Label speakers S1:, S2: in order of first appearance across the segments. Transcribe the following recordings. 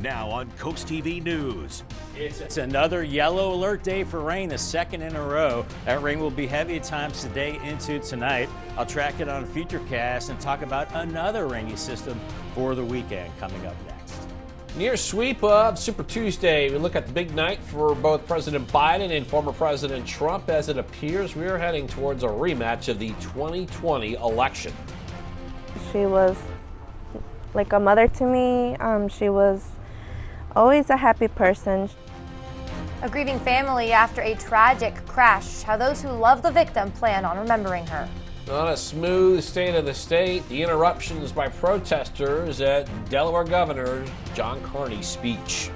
S1: Now on Coast TV News.
S2: It's another yellow alert day for rain, the second in a row. That rain will be heavy at times today into tonight. I'll track it on Futurecast and talk about another rainy system for the weekend coming up next.
S3: Near sweep of Super Tuesday, we look at the big night for both President Biden and former President Trump as it appears we are heading towards a rematch of the 2020 election.
S4: She was like a mother to me. She was always a happy person.
S5: A grieving family after a tragic crash. How those who love the victim plan on remembering her.
S3: On a smooth state of the state, the interruptions by protesters at Delaware Governor John Carney's speech.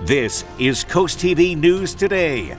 S1: This is Coast TV News Today.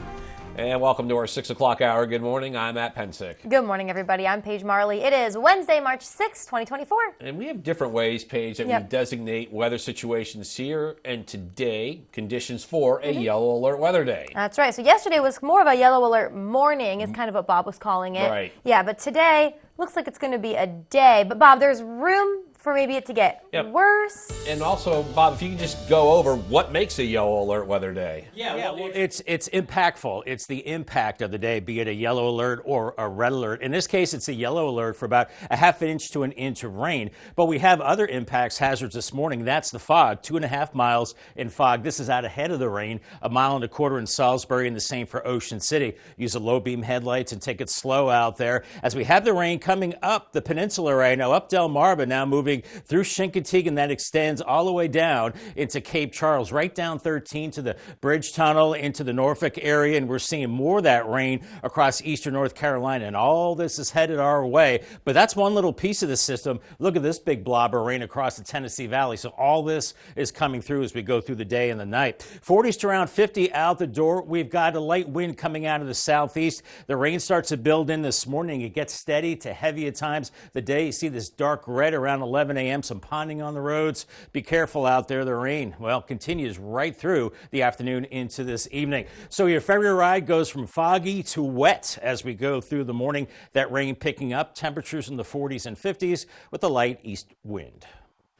S3: And welcome to our 6 o'clock hour. Good morning. I'm Matt Pensick.
S5: Good morning, everybody. I'm Paige Marley. It is Wednesday, March 6, 2024.
S3: And we have different ways, Paige, that we designate weather situations here. And today, conditions for a yellow alert weather day.
S5: That's right. So yesterday was more of a yellow alert morning, is kind of what Bob was calling it.
S3: Right.
S5: Yeah, but today looks like it's going to be a day. But Bob, there's room for maybe it to get worse.
S3: And also, Bob, if you can just go over what makes a yellow alert weather day.
S2: Well, it's impactful. It's the impact of the day, be it a yellow alert or a red alert. In this case, it's a yellow alert for about a half inch to an inch of rain. But we have other impacts, hazards this morning. That's the fog, 2.5 miles in fog. This is out ahead of the rain, 1.25 miles in Salisbury, and the same for Ocean City. Use a low beam headlights and take it slow out there. As we have the rain coming up the peninsula right now, up Delmarva, now moving through Chincoteague, and that extends all the way down into Cape Charles, right down 13 to the Bridge Tunnel into the Norfolk area, and we're seeing more of that rain across eastern North Carolina, and all this is headed our way. But that's one little piece of the system. Look at this big blob of rain across the Tennessee Valley. So all this is coming through as we go through the day and the night. 40s to around 50 out the door. We've got a light wind coming out of the southeast. The rain starts to build in this morning. It gets steady to heavy at times. The day, you see this dark red around 11 a.m., some ponding on the roads. Be careful out there. The rain, well, continues right through the afternoon into this evening. So your ferry ride goes from foggy to wet as we go through the morning. That rain picking up, temperatures in the 40s and 50s with a light east wind.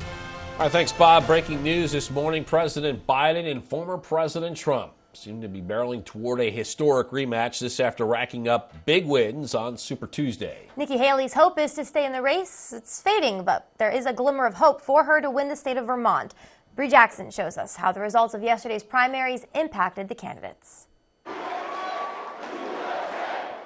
S3: All right, thanks, Bob. Breaking news this morning, President Biden and former President Trump seem to be barreling toward a historic rematch, this after racking up big wins on Super Tuesday.
S5: Nikki Haley's hope is to stay in the race. It's fading, but there is a glimmer of hope for her to win the state of Vermont. Bree Jackson shows us how the results of yesterday's primaries impacted the candidates.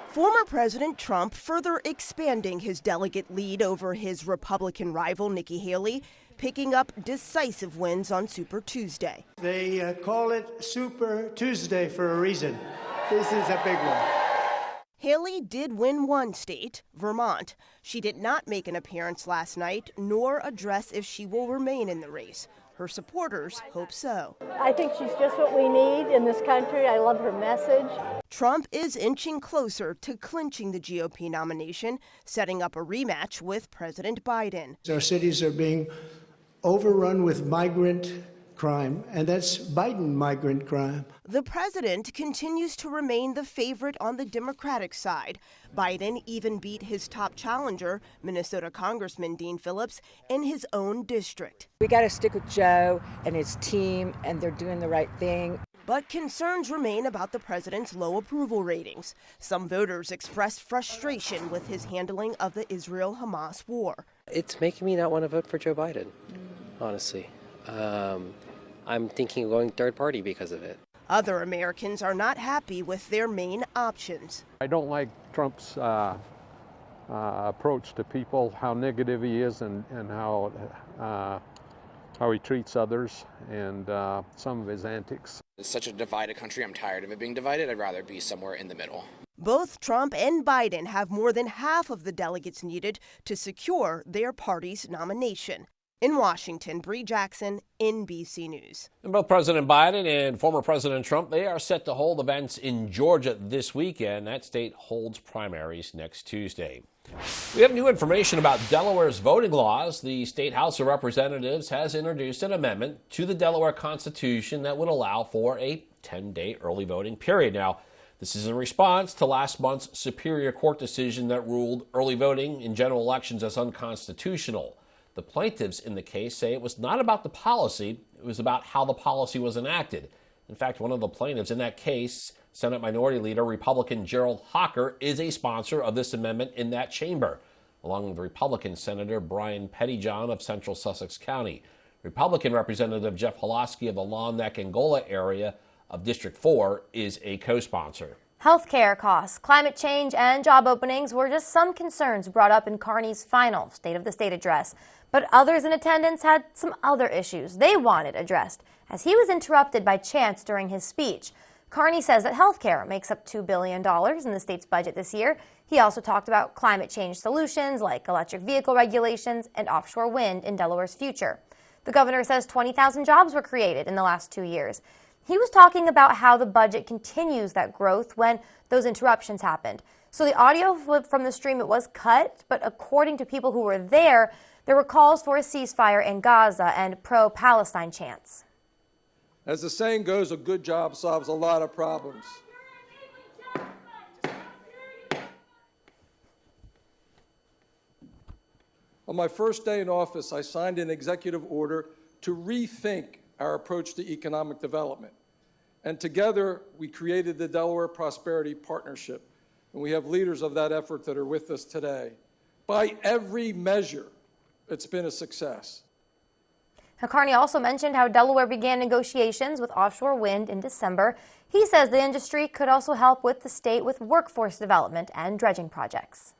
S6: Former President Trump further expanding his delegate lead over his Republican rival Nikki Haley, picking up decisive wins on Super Tuesday.
S7: They call it Super Tuesday for a reason. This is a big one.
S6: Haley did win one state, Vermont. She did not make an appearance last night, nor address if she will remain in the race. Her supporters hope so.
S8: I think she's just what we need in this country. I love her message.
S6: Trump is inching closer to clinching the GOP nomination, setting up a rematch with President Biden.
S7: Our cities are being overrun with migrant crime, and that's Biden migrant crime.
S6: The president continues to remain the favorite on the Democratic side. Biden even beat his top challenger, Minnesota Congressman Dean Phillips, in his own district.
S8: We got to stick with Joe and his team, and they're doing the right thing.
S6: But concerns remain about the president's low approval ratings. Some voters expressed frustration with his handling of the Israel-Hamas war.
S9: It's making me not want to vote for Joe Biden, honestly. I'm thinking of going third party because of it.
S6: Other Americans are not happy with their main options.
S10: I don't like Trump's approach to people, how negative he is and how he treats others, and some of his antics.
S11: It's such a divided country. I'm tired of it being divided. I'd rather be somewhere in the middle.
S6: Both Trump and Biden have more than half of the delegates needed to secure their party's nomination. In Washington, Bree Jackson, NBC News.
S3: And both President Biden and former President Trump, they are set to hold events in Georgia this weekend. That state holds primaries next Tuesday. We have new information about Delaware's voting laws. The State House of Representatives has introduced an amendment to the Delaware Constitution that would allow for a 10-day early voting period. Now, this is in response to last month's Superior Court decision that ruled early voting in general elections as unconstitutional. The plaintiffs in the case say it was not about the policy, it It was about how the policy was enacted. In fact, one of the plaintiffs in that case, Senate Minority Leader Republican Gerald Hocker, is a sponsor of this amendment in that chamber, along with Republican Senator Brian Pettyjohn of Central Sussex County. Republican Representative Jeff Holosky of the Long Neck Angola area of District 4 is a co-sponsor.
S5: Healthcare costs, climate change, and job openings were just some concerns brought up in Carney's final State of the State address. But others in attendance had some other issues they wanted addressed, as he was interrupted by chants during his speech. Carney says that healthcare makes up $2 billion in the state's budget this year. He also talked about climate change solutions like electric vehicle regulations and offshore wind in Delaware's future. The governor says 20,000 jobs were created in the last 2 years. He was talking about how the budget continues that growth when those interruptions happened. So the audio from the stream, it was cut, but according to people who were there were calls for a ceasefire in Gaza and pro-Palestine chants.
S12: As the saying goes, a good job solves a lot of problems. On my first day in office, I signed an executive order to rethink our approach to economic development. And together, we created the Delaware Prosperity Partnership. And we have leaders of that effort that are with us today. By every measure, it's been a success.
S5: Carney also mentioned how Delaware began negotiations with offshore wind in December. He says the industry could also help with the state with workforce development and dredging projects.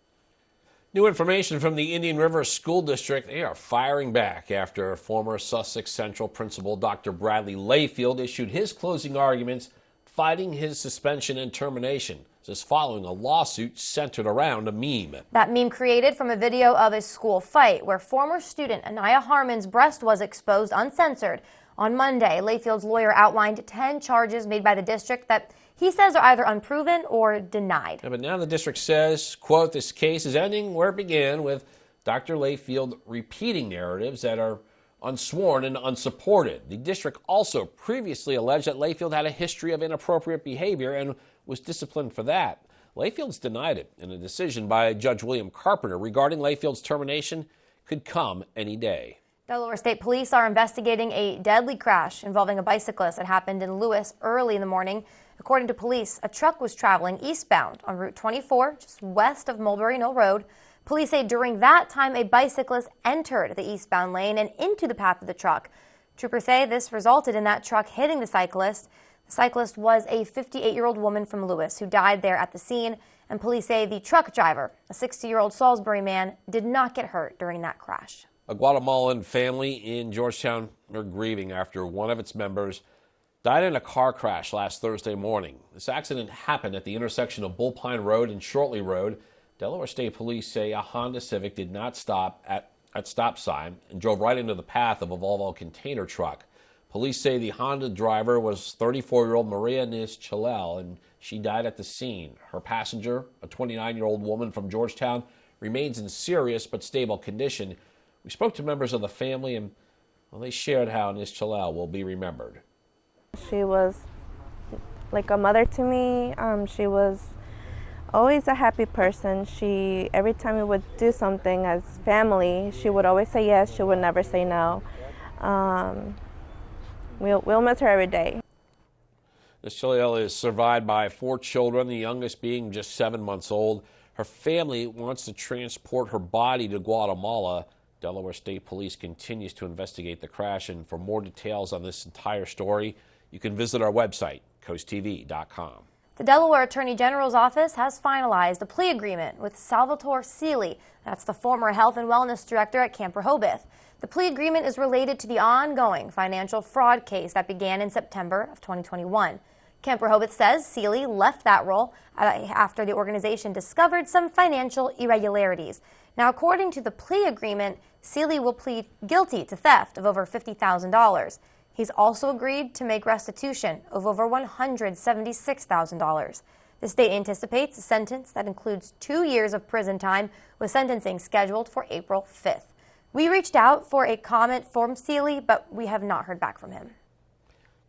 S3: New information from the Indian River School District. They are firing back after former Sussex Central principal Dr. Bradley Layfield issued his closing arguments fighting his suspension and termination. This is following a lawsuit centered around a meme.
S5: That meme created from a video of a school fight where former student Anaya Harmon's breast was exposed uncensored. On Monday, Layfield's lawyer outlined 10 charges made by the district that he says are either unproven or denied.
S3: Yeah, but now the district says, quote, this case is ending where it began, with Dr. Layfield repeating narratives that are unsworn and unsupported. The district also previously alleged that Layfield had a history of inappropriate behavior and was disciplined for that. Layfield's denied it, and a decision by Judge William Carpenter regarding Layfield's termination could come any day.
S5: Delaware State Police are investigating a deadly crash involving a bicyclist that happened in Lewis early in the morning. According to police, a truck was traveling eastbound on Route 24, just west of Mulberry Mill Road. Police say during that time, a bicyclist entered the eastbound lane and into the path of the truck. Troopers say this resulted in that truck hitting the cyclist. The cyclist was a 58-year-old woman from Lewis who died there at the scene, and police say the truck driver, a 60-year-old Salisbury man, did not get hurt during that crash.
S3: A Guatemalan family in Georgetown are grieving after one of its members died in a car crash last Thursday morning. This accident happened at the intersection of Bullpine Road and Shortley Road. Delaware State Police say a Honda Civic did not stop at stop sign and drove right into the path of a Volvo container truck. Police say the Honda driver was 34-year-old Maria Nis Chalel, and she died at the scene. Her passenger, a 29-year-old woman from Georgetown, remains in serious but stable condition. We spoke to members of the family, and they shared how Nis Chalel will be remembered.
S4: She was like a mother to me. She was always a happy person. Every time we would do something as family, she would always say yes. She would never say no. We'll miss her every day.
S3: Ms. Chalel is survived by 4 children, the youngest being just 7 months old. Her family wants to transport her body to Guatemala. Delaware State Police continues to investigate the crash, and for more details on this entire story, you can visit our website, CoastTV.com.
S5: The Delaware Attorney General's office has finalized a plea agreement with Salvatore Seeley. That's the former Health and Wellness Director at Camp Rehoboth. The plea agreement is related to the ongoing financial fraud case that began in September of 2021. Camp Rehoboth says Seeley left that role after the organization discovered some financial irregularities. Now, according to the plea agreement, Seeley will plead guilty to theft of over $50,000. He's also agreed to make restitution of over $176,000. The state anticipates a sentence that includes 2 years of prison time, with sentencing scheduled for April 5th. We reached out for a comment from Seeley, but we have not heard back from him.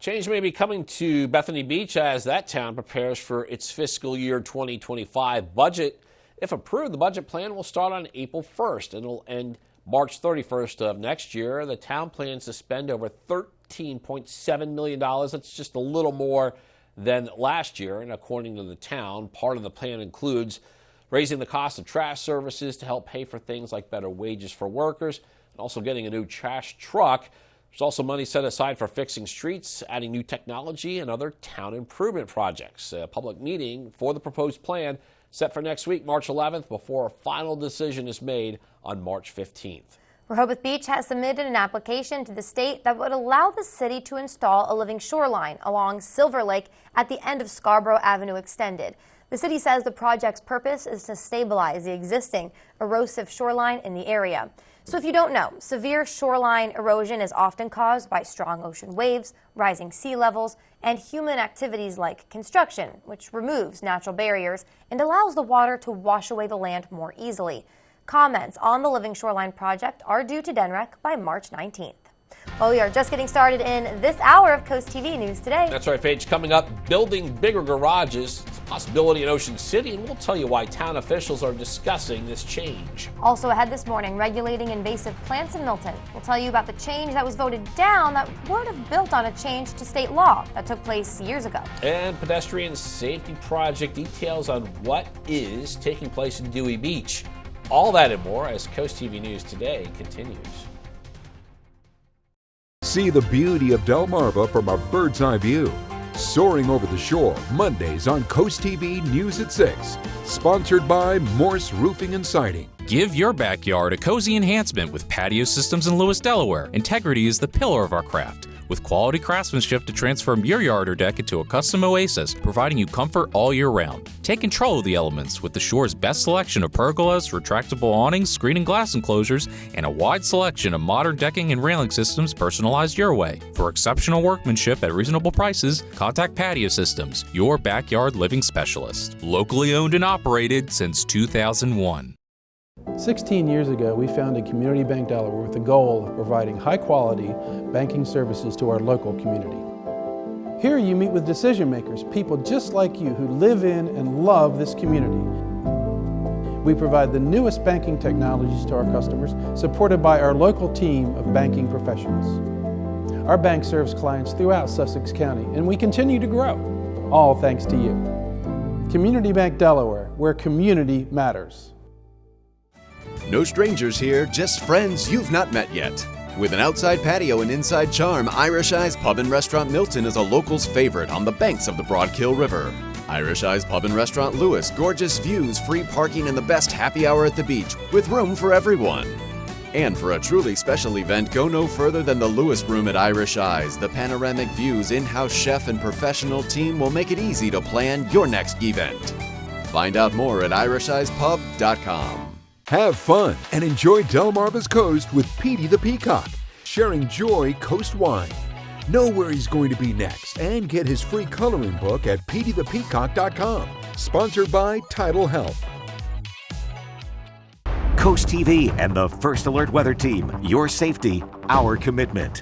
S3: Change may be coming to Bethany Beach as that town prepares for its fiscal year 2025 budget. If approved, the budget plan will start on April 1st and will end March 31st of next year. The town plans to spend over $13 $15.7 million. That's just a little more than last year. And according to the town, part of the plan includes raising the cost of trash services to help pay for things like better wages for workers, and also getting a new trash truck. There's also money set aside for fixing streets, adding new technology, and other town improvement projects. A public meeting for the proposed plan set for next week, March 11th, before a final decision is made on March 15th.
S5: Rehoboth Beach has submitted an application to the state that would allow the city to install a living shoreline along Silver Lake at the end of Scarborough Avenue Extended. The city says the project's purpose is to stabilize the existing erosive shoreline in the area. So if you don't know, severe shoreline erosion is often caused by strong ocean waves, rising sea levels, and human activities like construction, which removes natural barriers and allows the water to wash away the land more easily. Comments on the Living Shoreline project are due to DENREC by March 19th. Well, we are just getting started in this hour of Coast TV News Today.
S3: That's right, Paige. Coming up, building bigger garages. It's a possibility in Ocean City, and we'll tell you why town officials are discussing this change.
S5: Also ahead this morning, regulating invasive plants in Milton. We'll tell you about the change that was voted down that would have built on a change to state law that took place years ago.
S3: And pedestrian safety project details on what is taking place in Dewey Beach. All that and more as Coast TV News Today continues.
S13: See the beauty of Delmarva from a bird's eye view. Soaring over the shore, Mondays on Coast TV News at 6. Sponsored by Morse Roofing and Siding.
S14: Give your backyard a cozy enhancement with Patio Systems in Lewis, Delaware. Integrity is the pillar of our craft, with quality craftsmanship to transform your yard or deck into a custom oasis, providing you comfort all year round. Take control of the elements with the shore's best selection of pergolas, retractable awnings, screen glass enclosures, and a wide selection of modern decking and railing systems personalized your way. For exceptional workmanship at reasonable prices, contact Patio Systems, your backyard living specialist. Locally owned and operated since 2001.
S15: 16 years ago, we founded Community Bank Delaware with the goal of providing high-quality banking services to our local community. Here you meet with decision makers, people just like you who live in and love this community. We provide the newest banking technologies to our customers, supported by our local team of banking professionals. Our bank serves clients throughout Sussex County, and we continue to grow, all thanks to you. Community Bank Delaware, where community matters.
S16: No strangers here, just friends you've not met yet. With an outside patio and inside charm, Irish Eyes Pub and Restaurant Milton is a local's favorite on the banks of the Broadkill River. Irish Eyes Pub and Restaurant Lewis, gorgeous views, free parking, and the best happy hour at the beach, with room for everyone. And for a truly special event, go no further than the Lewis Room at Irish Eyes. The panoramic views, in-house chef, and professional team will make it easy to plan your next event. Find out more at irisheyespub.com.
S13: Have fun and enjoy Delmarva's Coast with Petey the Peacock, sharing joy coast-wide. Know where he's going to be next and get his free coloring book at peteythepeacock.com. Sponsored by Tidal Health.
S1: Coast TV and the First Alert Weather Team. Your safety, our commitment.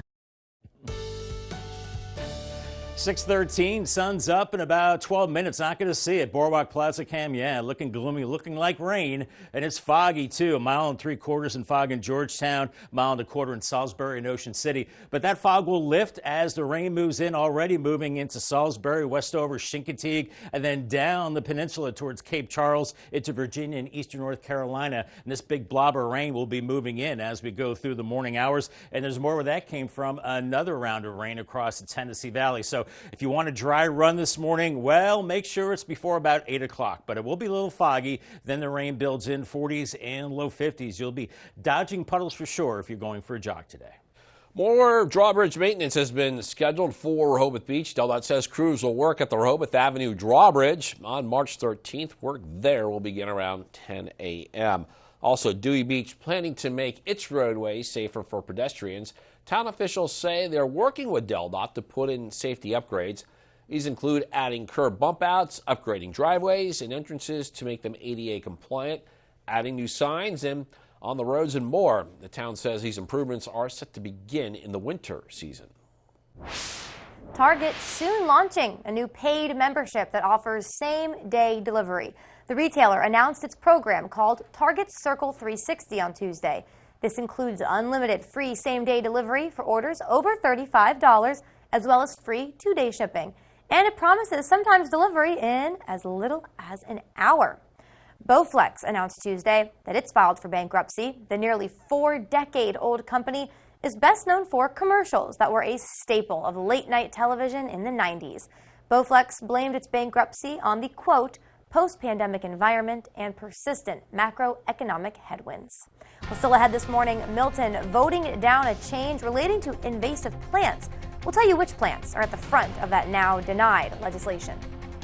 S2: 6:13, sun's up in about 12 minutes. Not going to see it. Boardwalk Plaza Cam, yeah, looking gloomy, looking like rain. And it's foggy, too. 1 3/4 miles in fog in Georgetown, 1 1/4 miles in Salisbury and Ocean City. But that fog will lift as the rain moves in, already moving into Salisbury, west over Chincoteague, and then down the peninsula towards Cape Charles into Virginia and eastern North Carolina. And this big blob of rain will be moving in as we go through the morning hours. And there's more where that came from, another round of rain across the Tennessee Valley. So if you want a dry run this morning, well, make sure it's before about 8 o'clock. But it will be a little foggy. Then the rain builds in 40s and low 50s. You'll be dodging puddles for sure if you're going for a jog today.
S3: More drawbridge maintenance has been scheduled for Rehoboth Beach. DelDOT says crews will work at the Rehoboth Avenue drawbridge on March 13th. Work there will begin around 10 a.m. Also, Dewey Beach planning to make its roadway safer for pedestrians. Town officials say they're working with DelDOT to put in safety upgrades. These include adding curb bump outs, upgrading driveways and entrances to make them ADA compliant, adding new signs and on the roads and more. The town says these improvements are set to begin in the winter season.
S5: Target soon launching a new paid membership that offers same-day delivery. The retailer announced its program called Target Circle 360 on Tuesday. This includes unlimited free same-day delivery for orders over $35, as well as free 2-day shipping. And it promises sometimes delivery in as little as an hour. Bowflex announced Tuesday that it's filed for bankruptcy. The nearly 4-decade-old company is best known for commercials that were a staple of late-night television in the 90s. Bowflex blamed its bankruptcy on the, quote, post-pandemic environment and persistent macroeconomic headwinds. Well, still ahead this morning, Milton voting down a change relating to invasive plants. We'll tell you which plants are at the front of that now denied legislation.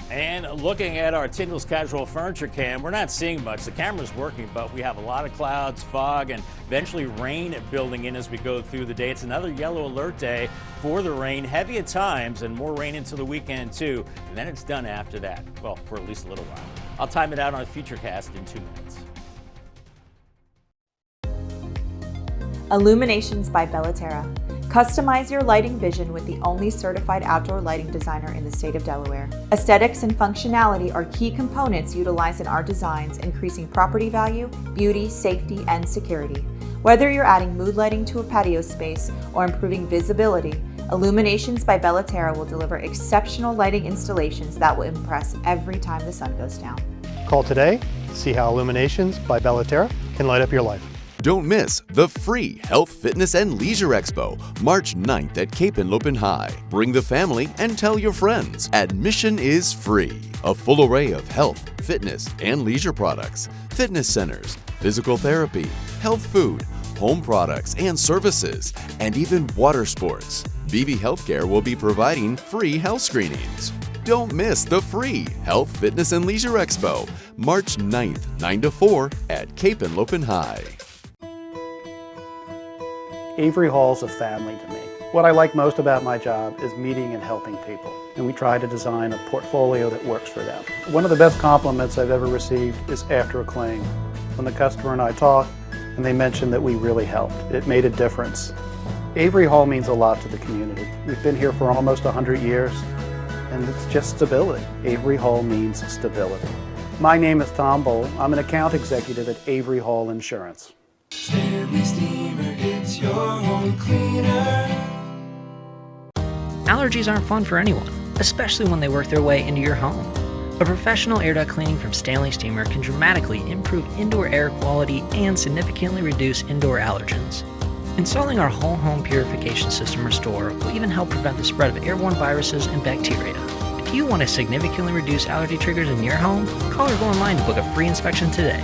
S2: And looking at our Tyndall's Casual Furniture Cam, we're not seeing much. The camera's working, but we have a lot of clouds, fog, and eventually rain building in as we go through the day. It's another yellow alert day for the rain, heavy at times, and more rain into the weekend, too. And then it's done after that, well, for at least a little while. I'll time it out on a Futurecast in 2 minutes.
S17: Illuminations by Bellaterra. Customize your lighting vision with the only certified outdoor lighting designer in the state of Delaware. Aesthetics and functionality are key components utilized in our designs, increasing property value, beauty, safety, and security. Whether you're adding mood lighting to a patio space or improving visibility, Illuminations by Bellaterra will deliver exceptional lighting installations that will impress every time the sun goes down.
S18: Call today to see how Illuminations by Bellaterra can light up your life.
S16: Don't miss the free Health, Fitness, and Leisure Expo, March 9th at Cape and Lupin High. Bring the family and tell your friends. Admission is free. A full array of health, fitness, and leisure products, fitness centers, physical therapy, health food, home products and services, and even water sports. BB Healthcare will be providing free health screenings. Don't miss the free Health, Fitness, and Leisure Expo, March 9th, 9 to 4 at Cape and Lupin High.
S18: Avery Hall's a family to me. What I like most about my job is meeting and helping people, and we try to design a portfolio that works for them. One of the best compliments I've ever received is after a claim. When the customer and I talk, and they mention that we really helped. It made a difference. Avery Hall means a lot to the community. We've been here for almost 100 years, and it's just stability. Avery Hall means stability. My name is Tom Bowl. I'm an account executive at Avery Hall Insurance.
S19: Stanley Steamer gets your home cleaner.
S20: Allergies aren't fun for anyone, especially when they work their way into your home. A professional air duct cleaning from Stanley Steamer can dramatically improve indoor air quality and significantly reduce indoor allergens. Installing our whole home purification system Restore will even help prevent the spread of airborne viruses and bacteria. If you want to significantly reduce allergy triggers in your home, call or go online to book a free inspection today.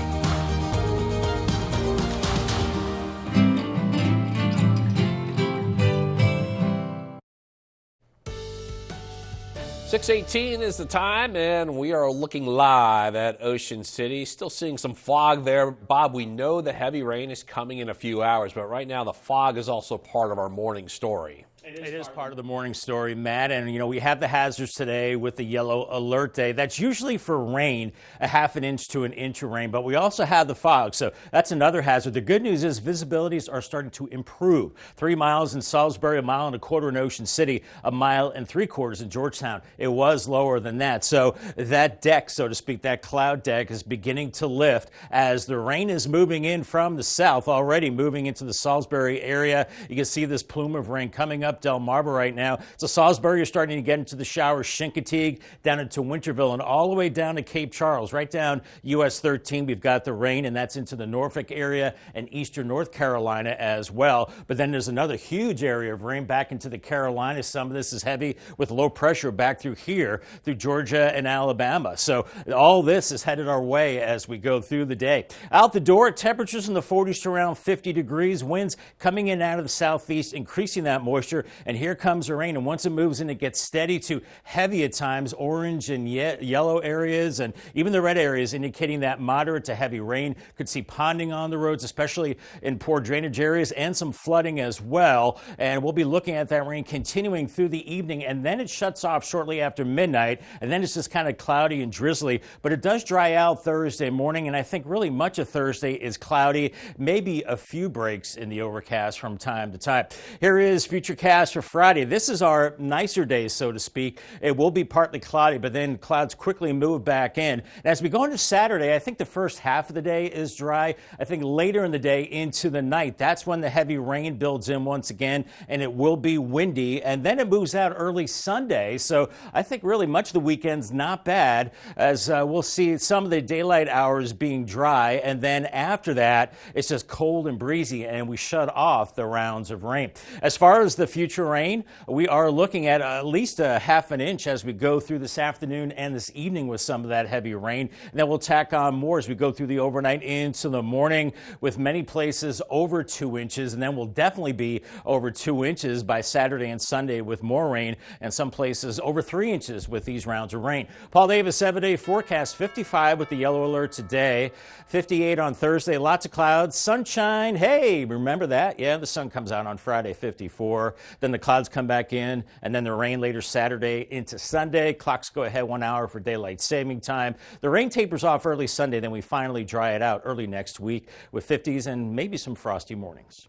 S3: .618 is the time, and we are looking live at Ocean City. Still seeing some fog there. Bob, we know the heavy rain is coming in a few hours, but right now the fog is also part of our morning story.
S2: It is part of the morning story, Matt. And, you know, we have the hazards today with the yellow alert day. That's usually for rain, a ½ inch to an inch of rain. But we also have the fog. So that's another hazard. The good news is visibilities are starting to improve. 3 miles in Salisbury, 1.25 miles in Ocean City, 1.75 miles in Georgetown. It was lower than that. So that deck, so to speak, that cloud deck is beginning to lift as the rain is moving in from the south, already moving into the Salisbury area. You can see this plume of rain coming up Delmarva right now. So Salisbury, you're starting to get into the showers, Chincoteague, down into Winterville, and all the way down to Cape Charles, right down US 13. We've got the rain, and that's into the Norfolk area and eastern North Carolina as well. But then there's another huge area of rain back into the Carolinas. Some of this is heavy with low pressure back through here, through Georgia and Alabama. So all this is headed our way as we go through the day. Out the door, temperatures in the 40s to around 50 degrees. Winds coming in out of the southeast, increasing that moisture. And here comes the rain. And once it moves in, it gets steady to heavy at times, orange and yellow areas, and even the red areas indicating that moderate to heavy rain. Could see ponding on the roads, especially in poor drainage areas, and some flooding as well. And we'll be looking at that rain continuing through the evening, and then it shuts off shortly after midnight, and then it's just kind of cloudy and drizzly. But it does dry out Thursday morning, and I think really much of Thursday is cloudy, maybe a few breaks in the overcast from time to time. Here is Futurecast forecast for Friday. This is our nicer day, so to speak. It will be partly cloudy, but then clouds quickly move back in. And as we go into Saturday, I think the first half of the day is dry. I think later in the day into the night, that's when the heavy rain builds in once again, and it will be windy. And then it moves out early Sunday. So I think really much of the weekend's not bad, as we'll see some of the daylight hours being dry. And then after that, it's just cold and breezy, and we shut off the rounds of rain. As far as the future rain, we are looking at least a half an inch as we go through this afternoon and this evening with some of that heavy rain. And then we'll tack on more as we go through the overnight into the morning, with many places over 2 inches. And then we'll definitely be over 2 inches by Saturday and Sunday with more rain, and some places over 3 inches with these rounds of rain. Paul Davis, 7-day forecast. 55 with the yellow alert today, 58 on Thursday, lots of clouds, sunshine. Hey, remember that? Yeah, the sun comes out on Friday, 54. Then the clouds come back in, and then the rain later Saturday into Sunday. Clocks go ahead 1 hour for daylight saving time. The rain tapers off early Sunday, then we finally dry it out early next week with 50s and maybe some frosty mornings.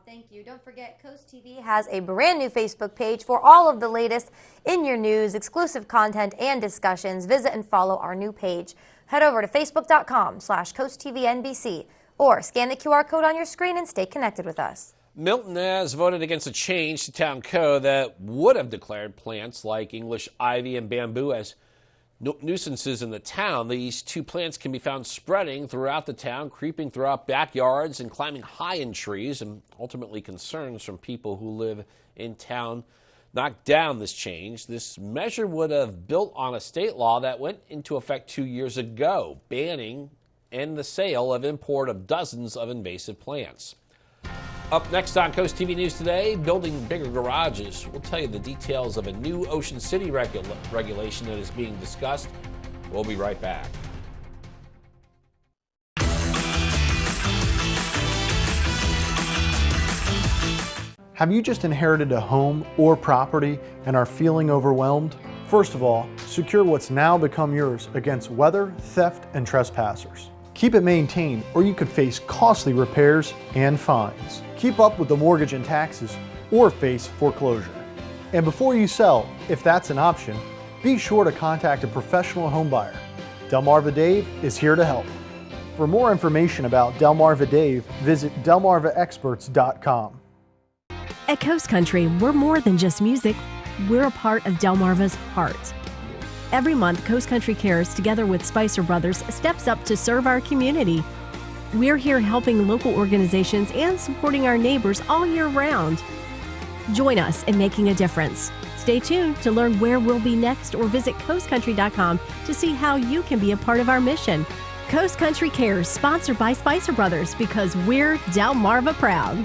S5: Thank you. Don't forget, Coast TV has a brand new Facebook page for all of the latest in your news, exclusive content, and discussions. Visit and follow our new page. Head over to facebook.com/CoastTVNBC or scan the QR code on your screen and stay connected with us.
S3: Milton has voted against a change to town code that would have declared plants like English ivy and bamboo as nuisances in the town. These two plants can be found spreading throughout the town, creeping throughout backyards and climbing high in trees, and ultimately concerns from people who live in town knocked down this change. This measure would have built on a state law that went into effect 2 years ago, banning and the sale of import of dozens of invasive plants. Up next on Coast TV News Today, building bigger garages. We'll tell you the details of a new Ocean City regulation that is being discussed. We'll be right back.
S21: Have you just inherited a home or property and are feeling overwhelmed? First of all, secure what's now become yours against weather, theft, and trespassers. Keep it maintained, or you could face costly repairs and fines. Keep up with the mortgage and taxes, or face foreclosure. And before you sell, if that's an option, be sure to contact a professional home buyer. Delmarva Dave is here to help. For more information about Delmarva Dave, visit delmarvaexperts.com.
S22: At Coast Country, we're more than just music. We're a part of Delmarva's heart. Every month, Coast Country Cares, together with Spicer Brothers, steps up to serve our community. We're here helping local organizations and supporting our neighbors all year round. Join us in making a difference. Stay tuned to learn where we'll be next, or visit coastcountry.com to see how you can be a part of our mission. Coast Country Cares, sponsored by Spicer Brothers, because we're Delmarva proud.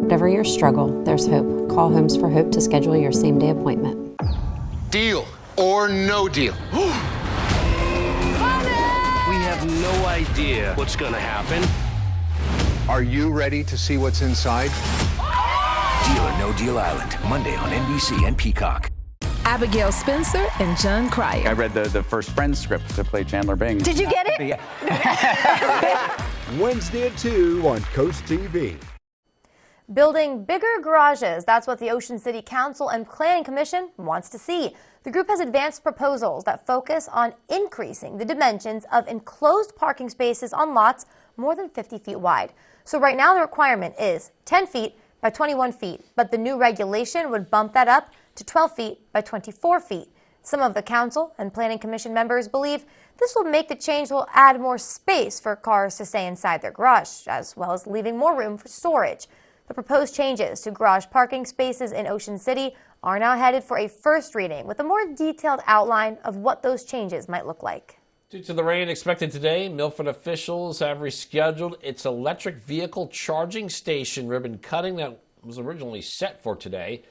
S23: Whatever your struggle, there's hope. Call Homes for Hope to schedule your same-day appointment.
S24: Deal or no deal?
S25: We have no idea what's going to happen.
S24: Are you ready to see what's inside?
S26: Deal or No Deal Island, Monday on NBC and Peacock.
S27: Abigail Spencer and John Cryer.
S28: I read the first Friends script to play Chandler Bing.
S27: Did you get it?
S28: Yeah.
S13: Wednesday at 2 on Coast TV.
S5: Building bigger garages, that's what the Ocean City Council and Planning Commission wants to see. The group has advanced proposals that focus on increasing the dimensions of enclosed parking spaces on lots more than 50 feet wide. So right now the requirement is 10 feet by 21 feet, but the new regulation would bump that up to 12 feet by 24 feet. Some of the Council and Planning Commission members believe this will make the change will add more space for cars to stay inside their garage, as well as leaving more room for storage. The proposed changes to garage parking spaces in Ocean City are now headed for a first reading with a more detailed outline of what those changes might look like.
S3: Due to the rain expected today, Milford officials have rescheduled its electric vehicle charging station ribbon cutting that was originally set for today.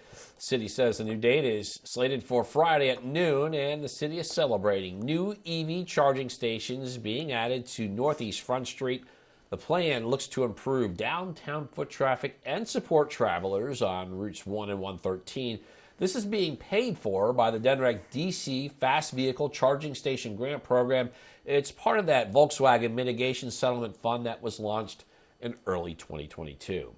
S3: The city says the new date is slated for Friday at noon, and the city is celebrating new EV charging stations being added to Northeast Front Street. The plan looks to improve downtown foot traffic and support travelers on routes 1 and 113. This is being paid for by the DENREC DC Fast Vehicle Charging Station Grant Program. It's part of that Volkswagen Mitigation Settlement Fund that was launched in early 2022.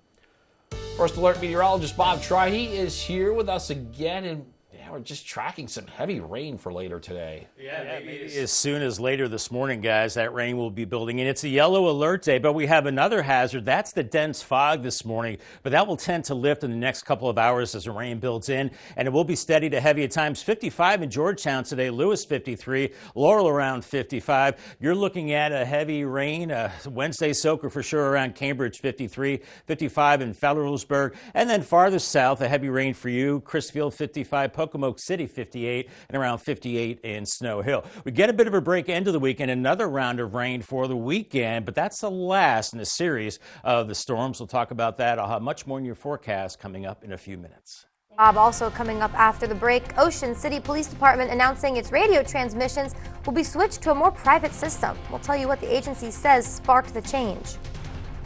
S3: First Alert meteorologist Bob Trihey is here with us again, and we're just tracking some heavy rain for later today.
S2: Yeah, maybe as soon as later this morning, guys, that rain will be building in. It's a yellow alert day, but we have another hazard. That's the dense fog this morning, but that will tend to lift in the next couple of hours as the rain builds in, and it will be steady to heavy at times. 55 in Georgetown today, Lewis 53, Laurel around 55. You're looking at a heavy rain, Wednesday soaker for sure around Cambridge 53, 55 in Federalsburg, and then farther south, a heavy rain for you, Crisfield 55, Pocomoke City 58, and around 58 in Snow Hill. We get a bit of a break into the weekend, another round of rain for the weekend, but that's the last in a series of the storms. We'll talk about that. I'll have much more in your forecast coming up in a few minutes.
S5: Bob, also coming up after the break, Ocean City Police Department announcing its radio transmissions will be switched to a more private system. We'll tell you what the agency says sparked the change.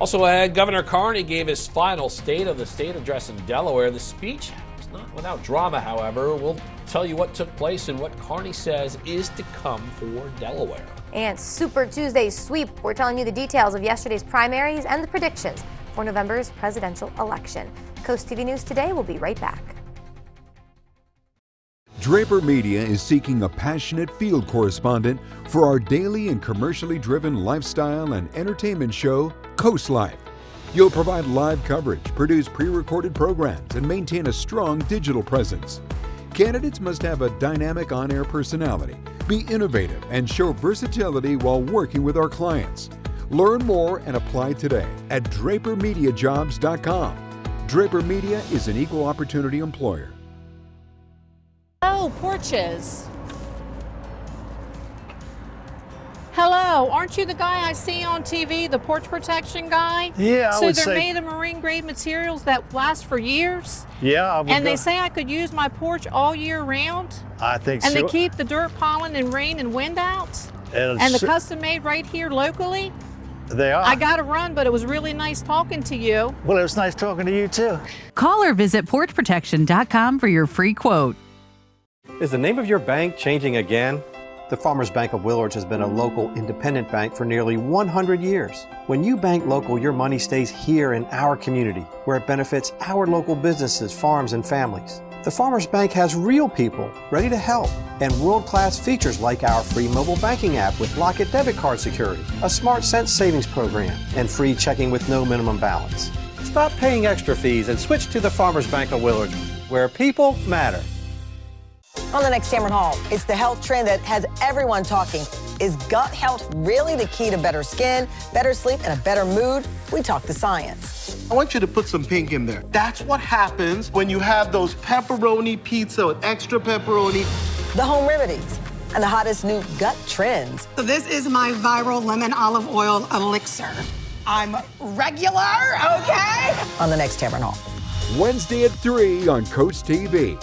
S3: Also ahead, Governor Carney gave his final State of the State address in Delaware. The speech not without drama, however. We'll tell you what took place and what Carney says is to come for Delaware.
S5: And Super Tuesday sweep. We're telling you the details of yesterday's primaries and the predictions for November's presidential election. Coast TV News Today will be right back.
S13: Draper Media is seeking a passionate field correspondent for our daily and commercially driven lifestyle and entertainment show, Coast Life. You'll provide live coverage, produce pre-recorded programs, and maintain a strong digital presence. Candidates must have a dynamic on-air personality, be innovative, and show versatility while working with our clients. Learn more and apply today at drapermediajobs.com. Draper Media is an equal opportunity employer.
S4: Oh, porches. Hello, aren't you the guy I see on TV, the porch protection guy?
S6: Yeah, I would say.
S4: So they're made of marine grade materials that last for years?
S6: Yeah, I would.
S4: And they say I could use my porch all year round?
S6: I think so.
S4: And they keep the dirt, pollen, and rain and wind out? And the custom made right here locally?
S6: They are.
S4: I got to run, but it was really nice talking to you.
S6: Well, it was nice talking to you too.
S7: Call or visit porchprotection.com for your free quote.
S8: Is the name of your bank changing again? The Farmers Bank of Willards has been a local independent bank for nearly 100 years. When you bank local, your money stays here in our community, where it benefits our local businesses, farms, and families. The Farmers Bank has real people ready to help and world-class features like our free mobile banking app with Locket debit card security, a Smart Cents savings program, and free checking with no minimum balance. Stop paying extra fees and switch to the Farmers Bank of Willards, where people matter.
S9: On the next Cameron Hall, it's the health trend that has everyone talking. Is gut health really the key to better skin, better sleep, and a better mood? We talk the science.
S10: I want you to put some pink in there. That's what happens when you have those pepperoni pizza with extra pepperoni.
S9: The home remedies and the hottest new gut trends.
S11: So this is my viral lemon olive oil elixir. I'm regular, okay?
S9: On the next Cameron Hall.
S13: Wednesday at 3 on Coast TV.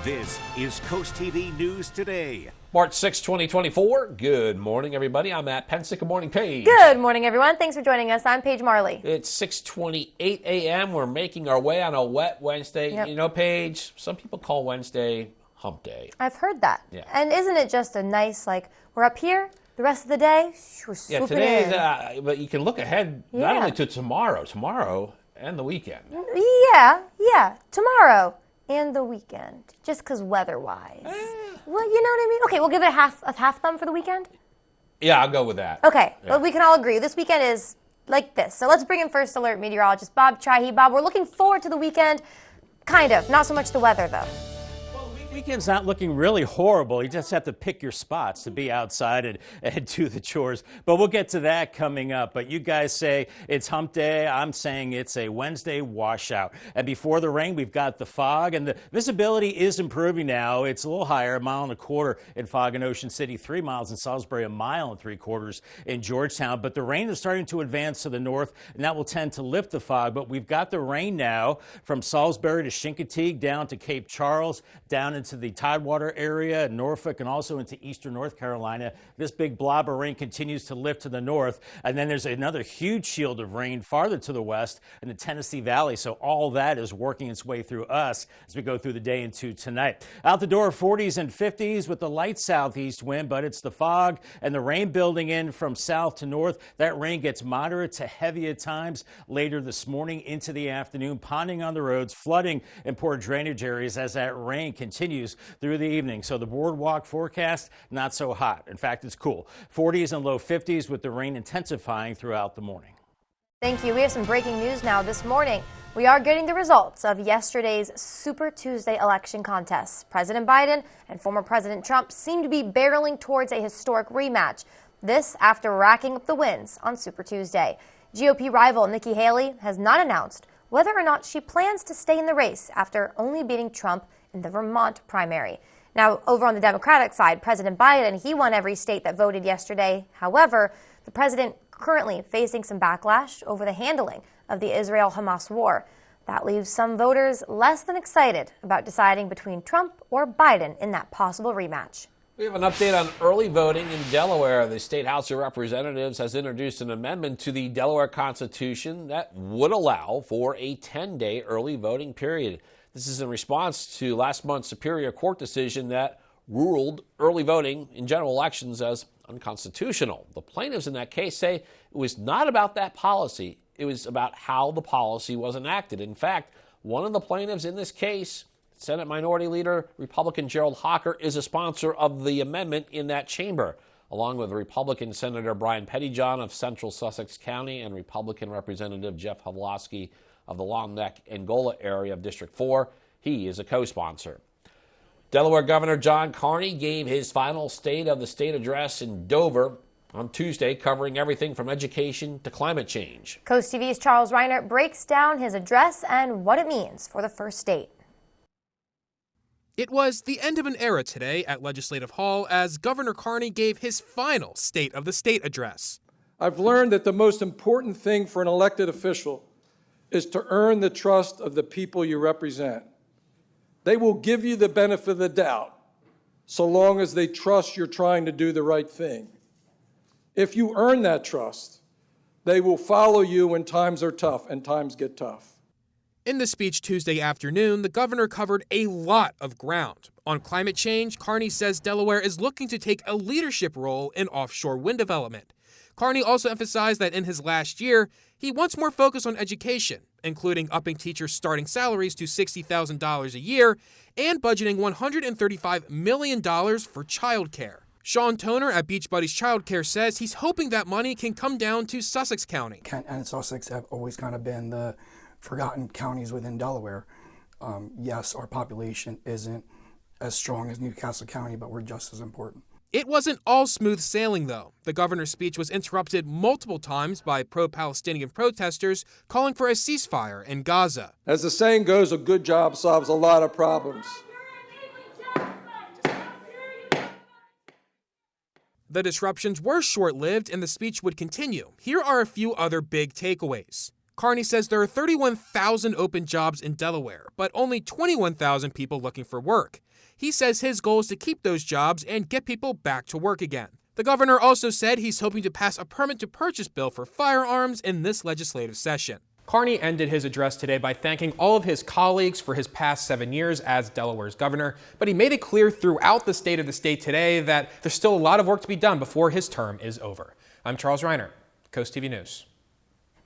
S1: This is Coast TV News Today.
S3: March 6, 2024. Good morning, everybody. I'm Matt Pensick. Good morning, Paige.
S5: Good morning, everyone. Thanks for joining us. I'm Paige Marley.
S3: It's 6:28 a.m. We're making our way on a wet Wednesday.
S5: Yep.
S3: You know, Paige, some people call Wednesday hump day.
S5: I've heard that.
S3: Yeah.
S5: And isn't it just a nice, like, we're up here, the rest of the day, we're swooping
S3: today's,
S5: in.
S3: but you can look ahead not only to tomorrow and the weekend.
S5: Yeah, tomorrow. And the weekend, just because weather-wise. Well, you know what I mean? Okay, we'll give it a half thumb for the weekend?
S3: Yeah, I'll go with that.
S5: Okay,
S3: Yeah.
S5: well, we can all agree. This weekend is like this. So let's bring in First Alert meteorologist Bob Trihey. Bob, we're looking forward to the weekend. Kind of. Not so much the weather, though.
S2: Weekend's not looking really horrible. You just have to pick your spots to be outside and do the chores. But we'll get to that coming up. But you guys say it's hump day. I'm saying it's a Wednesday washout. And before the rain, we've got the fog. And the visibility is improving now. It's a little higher, 1.25 miles in fog in Ocean City, 3 miles in Salisbury, 1.75 miles in Georgetown. But the rain is starting to advance to the north, and that will tend to lift the fog. But we've got the rain now from Salisbury to Chincoteague down to Cape Charles, down into the Tidewater area, Norfolk, and also into eastern North Carolina. This big blob of rain continues to lift to the north. And then there's another huge shield of rain farther to the west in the Tennessee Valley. So all that is working its way through us as we go through the day into tonight. Out the door, 40s and 50s with the light southeast wind, but it's the fog and the rain building in from south to north. That rain gets moderate to heavy at times later this morning into the afternoon, ponding on the roads, flooding in poor drainage areas as that rain continues through the evening. So the boardwalk forecast, not so hot. In fact, it's cool. 40s and low 50s with the rain intensifying throughout the morning.
S5: Thank you. We have some breaking news now this morning. We are getting the results of yesterday's Super Tuesday election contests. President Biden and former President Trump seem to be barreling towards a historic rematch. This after racking up the wins on Super Tuesday. GOP rival Nikki Haley has not announced whether or not she plans to stay in the race after only beating Trump in the Vermont primary. Now, over on the Democratic side, President Biden, he won every state that voted yesterday. However, the president currently facing some backlash over the handling of the Israel-Hamas war. That leaves some voters less than excited about deciding between Trump or Biden in that possible rematch.
S3: We have an update on early voting in Delaware. The State House of Representatives has introduced an amendment to the Delaware Constitution that would allow for a 10-day early voting period. This is in response to last month's Superior Court decision that ruled early voting in general elections as unconstitutional. The plaintiffs in that case say it was not about that policy. It was about how the policy was enacted. In fact, one of the plaintiffs in this case, Senate Minority Leader Republican Gerald Hocker, is a sponsor of the amendment in that chamber, along with Republican Senator Brian Pettyjohn of Central Sussex County and Republican Representative Jeff Havlosky of the Long Neck Angola area of District 4. He is a co-sponsor. Delaware Governor John Carney gave his final State of the State address in Dover on Tuesday, covering everything from education to climate change.
S5: Coast TV's Charles Reiner breaks down his address and what it means for the first state.
S12: It was the end of an era today at Legislative Hall as Governor Carney gave his final State of the State address.
S14: I've learned that the most important thing for an elected official is to earn the trust of the people you represent. They will give you the benefit of the doubt so long as they trust you're trying to do the right thing. If you earn that trust, they will follow you when times are tough, and times get tough.
S12: In the speech Tuesday afternoon, the governor covered a lot of ground. On climate change, Carney says Delaware is looking to take a leadership role in offshore wind development. Carney also emphasized that in his last year, he wants more focus on education, including upping teachers' starting salaries to $60,000 a year and budgeting $135 million for childcare. Sean Toner at Beach Buddies Childcare says he's hoping that money can come down to Sussex County.
S15: Kent and Sussex have always kind of been the forgotten counties within Delaware. Yes, our population isn't as strong as Newcastle County, but we're just as important.
S12: It wasn't all smooth sailing, though. The governor's speech was interrupted multiple times by pro-Palestinian protesters calling for a ceasefire in Gaza.
S14: As the saying goes, a good job solves a lot of problems.
S12: The disruptions were short-lived and the speech would continue. Here are a few other big takeaways. Carney says there are 31,000 open jobs in Delaware, but only 21,000 people looking for work. He says his goal is to keep those jobs and get people back to work again. The governor also said he's hoping to pass a permit-to-purchase bill for firearms in this legislative session.
S16: Carney ended his address today by thanking all of his colleagues for his past 7 years as Delaware's governor, but he made it clear throughout the State of the State today that there's still a lot of work to be done before his term is over. I'm Charles Reiner, Coast TV News.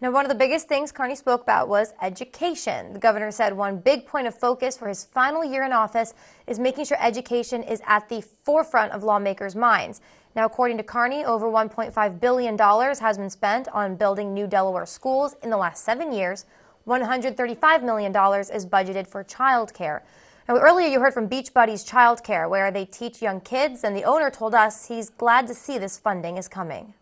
S5: Now, one of the biggest things Carney spoke about was education. The governor said one big point of focus for his final year in office is making sure education is at the forefront of lawmakers' minds. Now, according to Carney, over $1.5 billion has been spent on building new Delaware schools in the last 7 years. $135 million is budgeted for childcare. Now, earlier you heard from Beach Buddies Childcare, where they teach young kids, and the owner told us he's glad to see this funding is coming.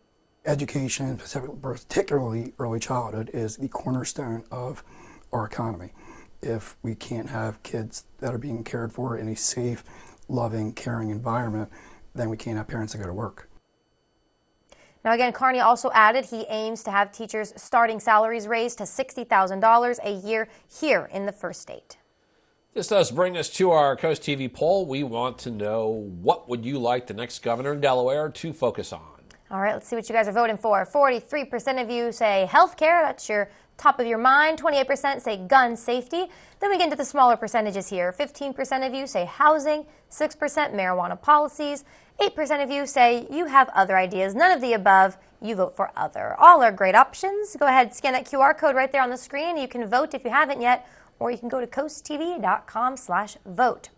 S15: Education, particularly early childhood, is the cornerstone of our economy. If we can't have kids that are being cared for in a safe, loving, caring environment, then we can't have parents that go to work.
S5: Now again, Carney also added he aims to have teachers' starting salaries raised to $60,000 a year here in the first state.
S3: This does bring us to our Coast TV poll. We want to know, what would you like the next governor in Delaware to focus on?
S5: All right, let's see what you guys are voting for. 43% of you say health care. That's your top of your mind. 28% say gun safety. Then we get into the smaller percentages here. 15% of you say housing. 6% marijuana policies. 8% of you say you have other ideas. None of the above. You vote for other. All are great options. Go ahead, scan that QR code right there on the screen. You can vote if you haven't yet, or you can go to coasttv.com/vote.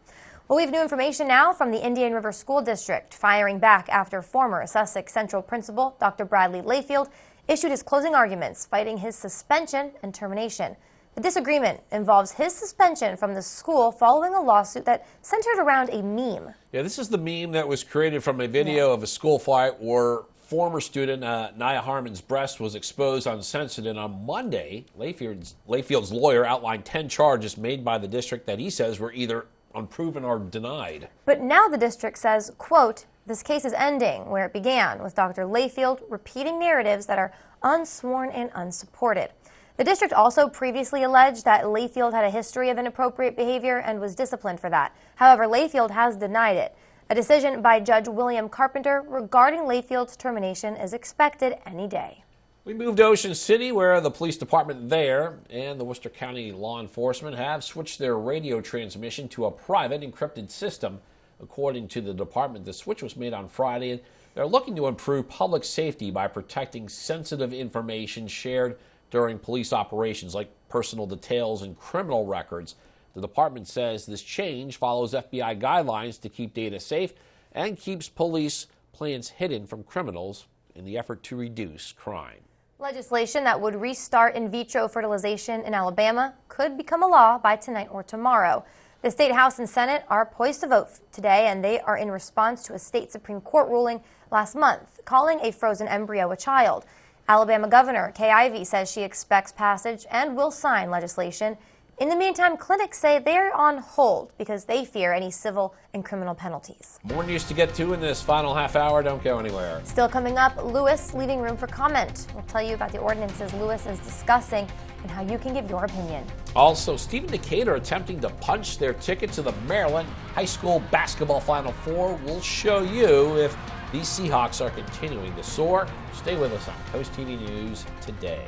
S5: Well, we have new information now from the Indian River School District, firing back after former Sussex Central principal Dr. Bradley Layfield issued his closing arguments, fighting his suspension and termination. The disagreement involves his suspension from the school following a lawsuit that centered around a meme.
S3: Yeah, this is the meme that was created from a video of a school fight where former student Nia Harmon's breast was exposed uncensored, and on Monday, Layfield's lawyer outlined 10 charges made by the district that he says were either unproven or denied.
S5: But now the district says, quote, this case is ending where it began, with Dr. Layfield repeating narratives that are unsworn and unsupported. The district also previously alleged that Layfield had a history of inappropriate behavior and was disciplined for that. However, Layfield has denied it. A decision by Judge William Carpenter regarding Layfield's termination is expected any day.
S3: We moved to Ocean City, where the police department there and the Worcester County law enforcement have switched their radio transmission to a private encrypted system. According to the department, the switch was made on Friday, and they're looking to improve public safety by protecting sensitive information shared during police operations, like personal details and criminal records. The department says this change follows FBI guidelines to keep data safe and keeps police plans hidden from criminals in the effort to reduce crime.
S5: Legislation that would restart in vitro fertilization in Alabama could become a law by tonight or tomorrow. The state House and Senate are poised to vote today, and they are in response to a state Supreme Court ruling last month calling a frozen embryo a child. Alabama Governor Kay Ivey says she expects passage and will sign legislation. In the meantime, clinics say they're on hold because they fear any civil and criminal penalties.
S3: More news to get to in this final half hour. Don't go anywhere.
S5: Still coming up, Lewis leaving room for comment. We'll tell you about the ordinances Lewis is discussing and how you can give your opinion.
S3: Also, Stephen Decatur attempting to punch their ticket to the Maryland High School Basketball Final Four. We'll show you if these Seahawks are continuing to soar. Stay with us on Coast TV News today.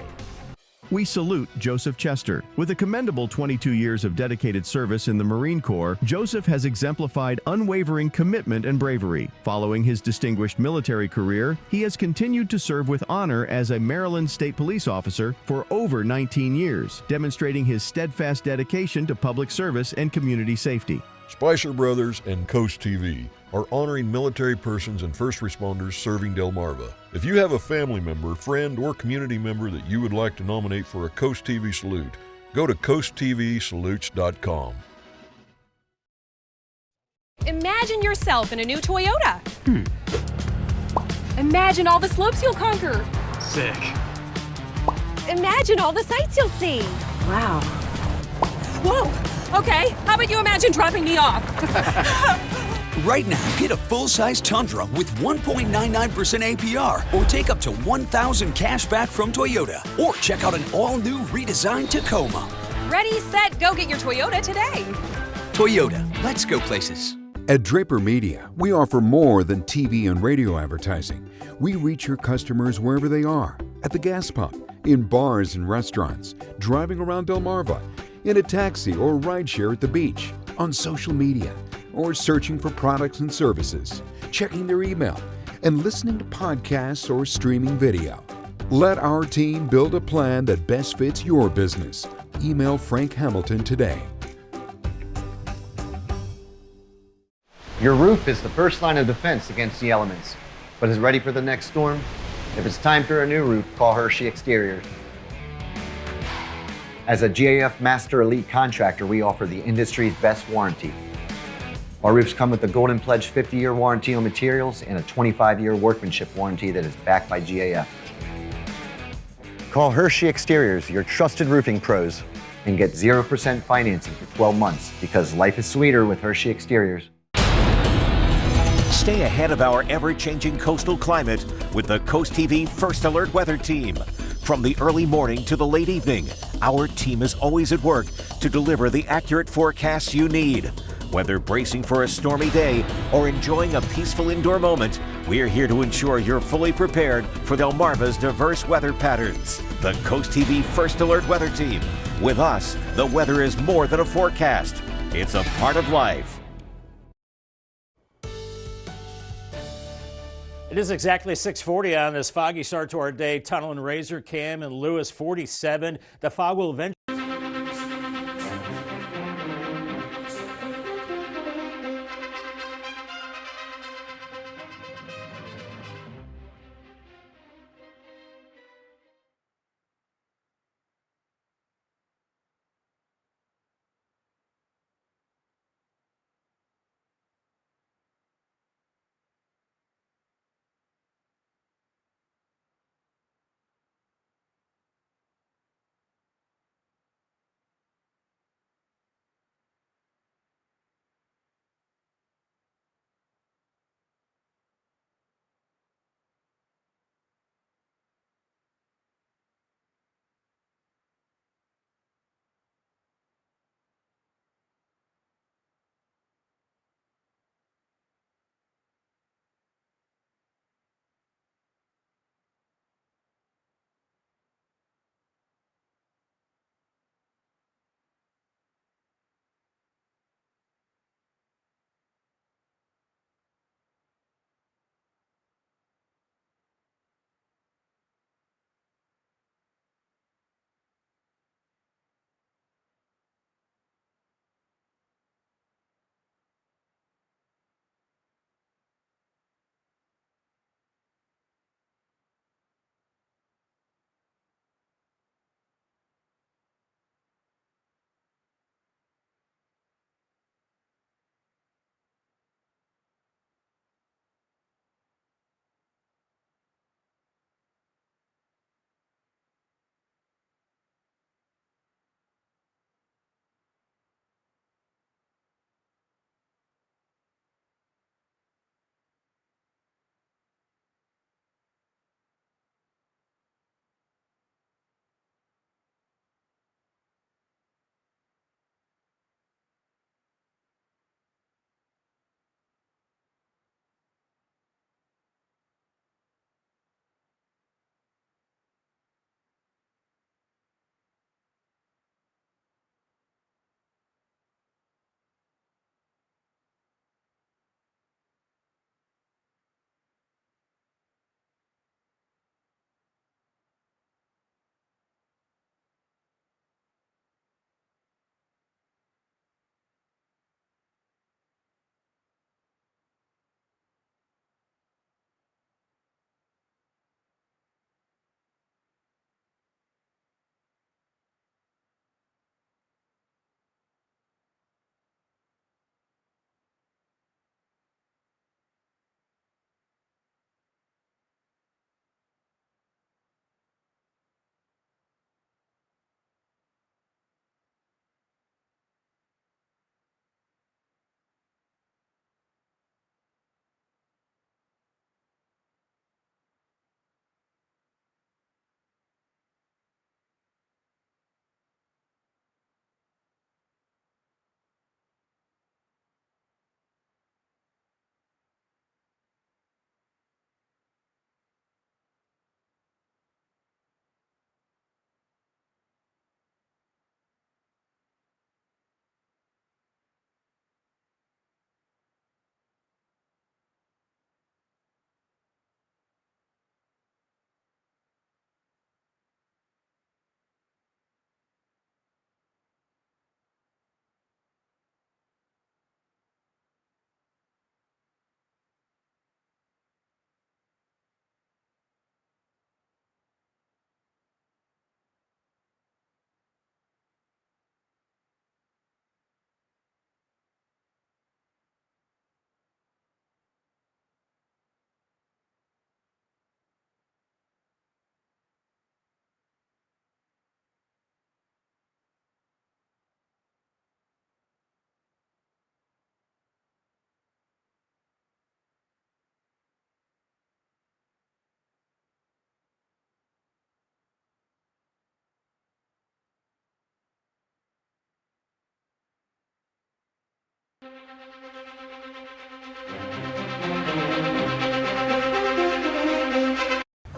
S17: We salute Joseph Chester. With a commendable 22 years of dedicated service in the Marine Corps, Joseph has exemplified unwavering commitment and bravery. Following his distinguished military career, he has continued to serve with honor as a Maryland State Police officer for over 19 years, demonstrating his steadfast dedication to public service and community safety.
S18: Spicer Brothers and Coast TV are honoring military persons and first responders serving Delmarva. If you have a family member, friend, or community member that you would like to nominate for a Coast TV salute, go to coasttvsalutes.com.
S19: Imagine yourself in a new Toyota. Imagine all the slopes you'll conquer.
S20: Sick.
S19: Imagine all the sights you'll see.
S20: Wow.
S19: Whoa! Okay, how about you imagine dropping me off?
S21: Right now, get a full-size Tundra with 1.99% APR or take up to $1,000 cash back from Toyota. Or check out an all-new redesigned Tacoma.
S19: Ready, set, go get your Toyota today.
S21: Toyota, let's go places.
S13: At Draper Media, we offer more than TV and radio advertising. We reach your customers wherever they are, at the gas pump, in bars and restaurants, driving around Delmarva, in a taxi or rideshare at the beach, on social media, or searching for products and services, checking their email, and listening to podcasts or streaming video. Let our team build a plan that best fits your business. Email Frank Hamilton today.
S22: Your roof is the first line of defense against the elements, but is ready for the next storm? If it's time for a new roof, call Hershey Exteriors. As a GAF Master Elite contractor, we offer the industry's best warranty. Our roofs come with a Golden Pledge 50-year warranty on materials and a 25-year workmanship warranty that is backed by GAF. Call Hershey Exteriors, your trusted roofing pros, and get 0% financing for 12 months because life is sweeter with Hershey Exteriors.
S1: Stay ahead of our ever-changing coastal climate with the Coast TV First Alert Weather Team. From the early morning to the late evening, our team is always at work to deliver the accurate forecasts you need. Whether bracing for a stormy day or enjoying a peaceful indoor moment, we're here to ensure you're fully prepared for Delmarva's diverse weather patterns. The Coast TV First Alert Weather Team. With us, the weather is more than a forecast. It's a part of life.
S2: It is exactly 6:40 on this foggy start to our day. Tunnel and Razor, Cam and Lewis 47. The fog will eventually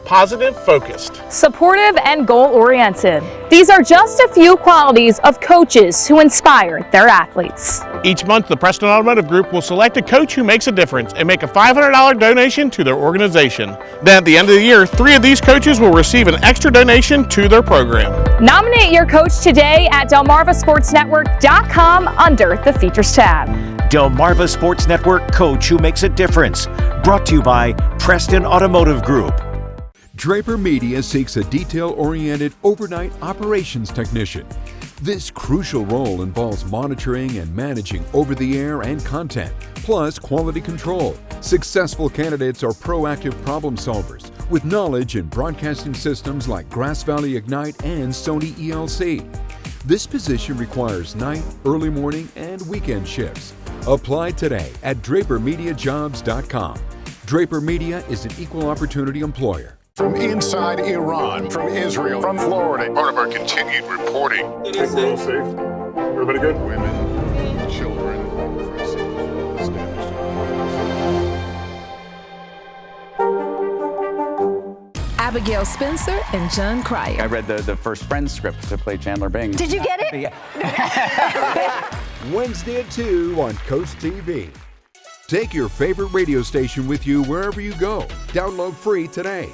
S4: Positive, focused.
S20: Supportive and goal-oriented. These are just a few qualities of coaches who inspire their athletes.
S4: Each month, the Preston Automotive Group will select a coach who makes a difference and make a $500 donation to their organization. Then at the end of the year, 3 of these coaches will receive an extra donation to their program.
S20: Nominate your coach today at DelmarvaSportsNetwork.com under the Features tab.
S1: Delmarva Sports Network Coach Who Makes a Difference. Brought to you by Preston Automotive Group.
S13: Draper Media seeks a detail-oriented overnight operations technician. This crucial role involves monitoring and managing over-the-air and content, plus quality control. Successful candidates are proactive problem solvers with knowledge in broadcasting systems like Grass Valley Ignite and Sony ELC. This position requires night, early morning, and weekend shifts. Apply today at DraperMediaJobs.com. Draper Media is an equal opportunity employer.
S23: From inside Iran, from Israel, from Florida. Part of our continued reporting.
S24: Think we're all safe? Everybody good?
S23: Women, children,
S25: Abigail Spencer and John Cryer.
S26: I read the first Friends script to play Chandler Bing.
S25: Did you get it?
S26: Yeah.
S13: Wednesday at 2 on Coast TV. Take your favorite radio station with you wherever you go. Download free today.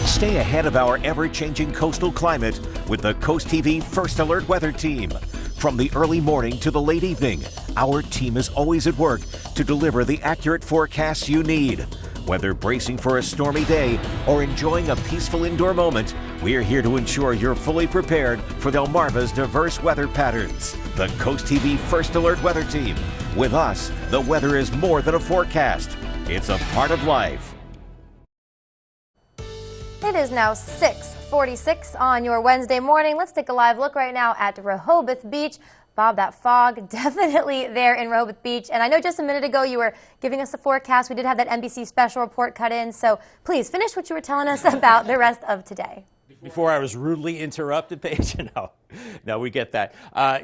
S1: Stay ahead of our ever-changing coastal climate with the Coast TV First Alert Weather Team. From the early morning to the late evening, our team is always at work to deliver the accurate forecasts you need. Whether bracing for a stormy day or enjoying a peaceful indoor moment, we're here to ensure you're fully prepared for Delmarva's diverse weather patterns. The Coast TV First Alert Weather Team. With us, the weather is more than a forecast. It's a part of life.
S5: It is now 6:46 on your Wednesday morning. Let's take a live look right now at Rehoboth Beach. Bob, that fog definitely there in Rehoboth Beach. And I know just a minute ago you were giving us the forecast. We did have that NBC special report cut in. So please finish what you were telling us about the rest of today.
S2: Before I was rudely interrupted, Paige. No, we get that.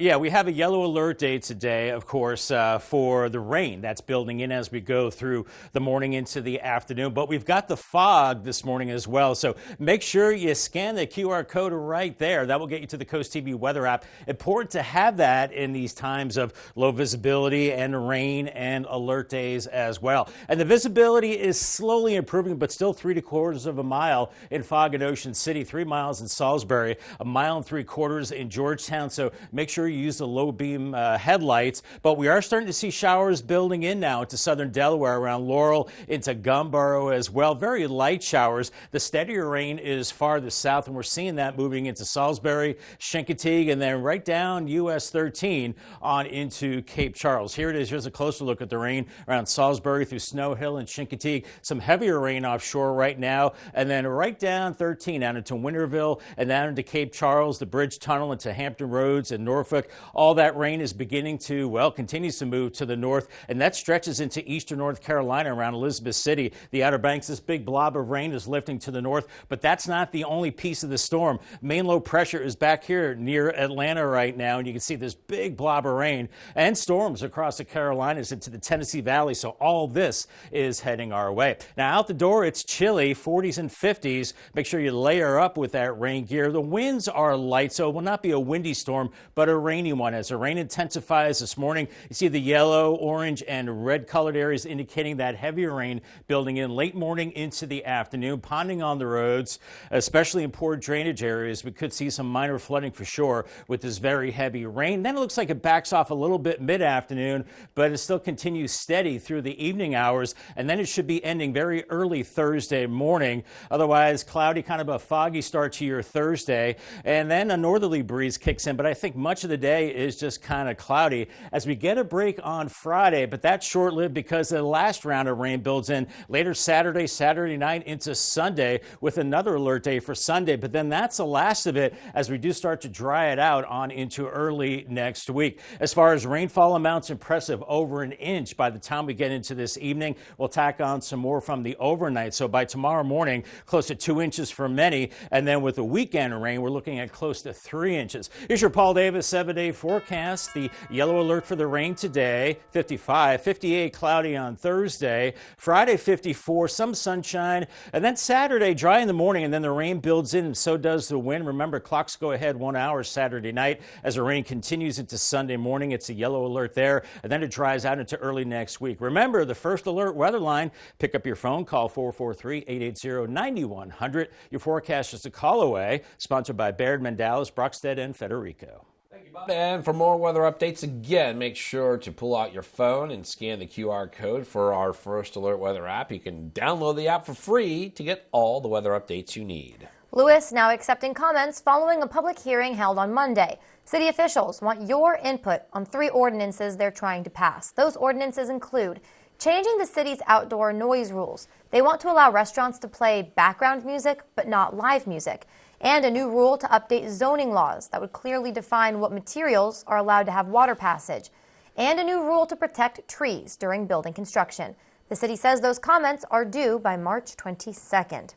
S2: Yeah, we have a yellow alert day today, of course, for the rain that's building in as we go through the morning into the afternoon. But we've got the fog this morning as well. So make sure you scan the QR code right there. That will get you to the Coast TV weather app. Important to have that in these times of low visibility and rain and alert days as well. And the visibility is slowly improving, but still 3/4 of a mile in fog in Ocean City, 3 miles in Salisbury, 1.75 miles in Georgetown. So make sure you use the low beam headlights. But we are starting to see showers building in now into southern Delaware, around Laurel, into Gumboro as well. Very light showers. The steadier rain is farther south, and we're seeing that moving into Salisbury, Chincoteague, and then right down US 13 on into Cape Charles. Here it is. Here's a closer look at the rain around Salisbury through Snow Hill and Chincoteague. Some heavier rain offshore right now, and then right down 13 out into Winterville and down into Cape Charles, the Bridge Tunnel into Hampton Roads and Norfolk. All that rain is beginning to, well, continues to move to the north, and that stretches into eastern North Carolina around Elizabeth City. The Outer Banks, this big blob of rain is lifting to the north, but that's not the only piece of the storm. Main low pressure is back here near Atlanta right now, and you can see this big blob of rain and storms across the Carolinas into the Tennessee Valley, so all this is heading our way. Now, out the door, it's chilly, 40s and 50s. Make sure you layer up with that rain gear. The winds are light, so it will not be a windy storm, but a rainy one. As the rain intensifies this morning, you see the yellow, orange, and red colored areas indicating that heavier rain building in late morning into the afternoon, ponding on the roads, especially in poor drainage areas. We could see some minor flooding for sure with this very heavy rain. Then it looks like it backs off a little bit mid-afternoon, but it still continues steady through the evening hours, and then it should be ending very early Thursday morning. Otherwise, cloudy, kind of a foggy start to your Thursday, and then a northerly breeze kicks in, but I think much of the day is just kind of cloudy as we get a break on Friday, but that's short-lived because the last round of rain builds in later Saturday night into Sunday with another alert day for Sunday, but then that's the last of it as we do start to dry it out on into early next week. As far as rainfall amounts, impressive, over an inch by the time we get into this evening. We'll tack on some more from the overnight, so by tomorrow morning, close to 2 inches for many, and then with the weekend rain, we're looking at close to 3 3 inches. Here's your Paul Davis 7-day forecast. The yellow alert for the rain today, 55, 58 cloudy on Thursday, Friday 54, some sunshine, and then Saturday dry in the morning, and then the rain builds in and so does the wind. Remember, clocks go ahead 1 hour Saturday night as the rain continues into Sunday morning. It's a yellow alert there, and then it dries out into early next week. Remember, the first alert weather line, pick up your phone, call 443-880-9100. Your forecast is a call away. Sponsored by Baird, Mendalis, Brockstead, and Federico.
S3: Thank you, Bob. And for more weather updates, again, make sure to pull out your phone and scan the QR code for our First Alert Weather app. You can download the app for free to get all the weather updates you need.
S5: Lewis now accepting comments following a public hearing held on Monday. City officials want your input on 3 ordinances they're trying to pass. Those ordinances include changing the city's outdoor noise rules. They want to allow restaurants to play background music, but not live music. And a new rule to update zoning laws that would clearly define what materials are allowed to have water passage. And a new rule to protect trees during building construction. The city says those comments are due by March 22nd.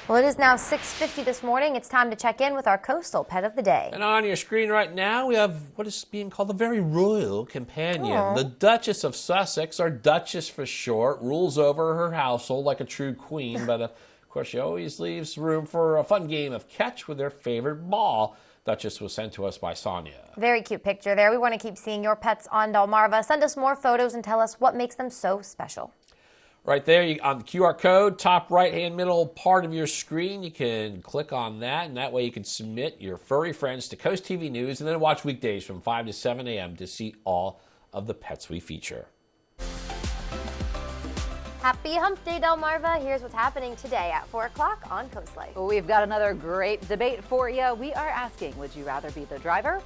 S5: Well, it is now 6:50 this morning. It's time to check in with our coastal pet of the day.
S3: And on your screen right now, we have what is being called a very royal companion.
S5: Aww.
S3: The Duchess of Sussex, or Duchess for short, rules over her household like a true queen, but of course she always leaves room for a fun game of catch with their favorite ball. Duchess was sent to us by Sonia.
S5: Very cute picture there. We want to keep seeing your pets on Delmarva. Send us more photos and tell us what makes them so special.
S3: Right there on the QR code, top right-hand middle part of your screen, you can click on that, and that way you can submit your furry friends to Coast TV News and then watch weekdays from 5 to 7 a.m. to see all of the pets we feature.
S5: Happy Hump Day, Delmarva. Here's what's happening today at 4 o'clock on Coast Life.
S6: We've got another great debate for you. We are asking, would you rather be the driver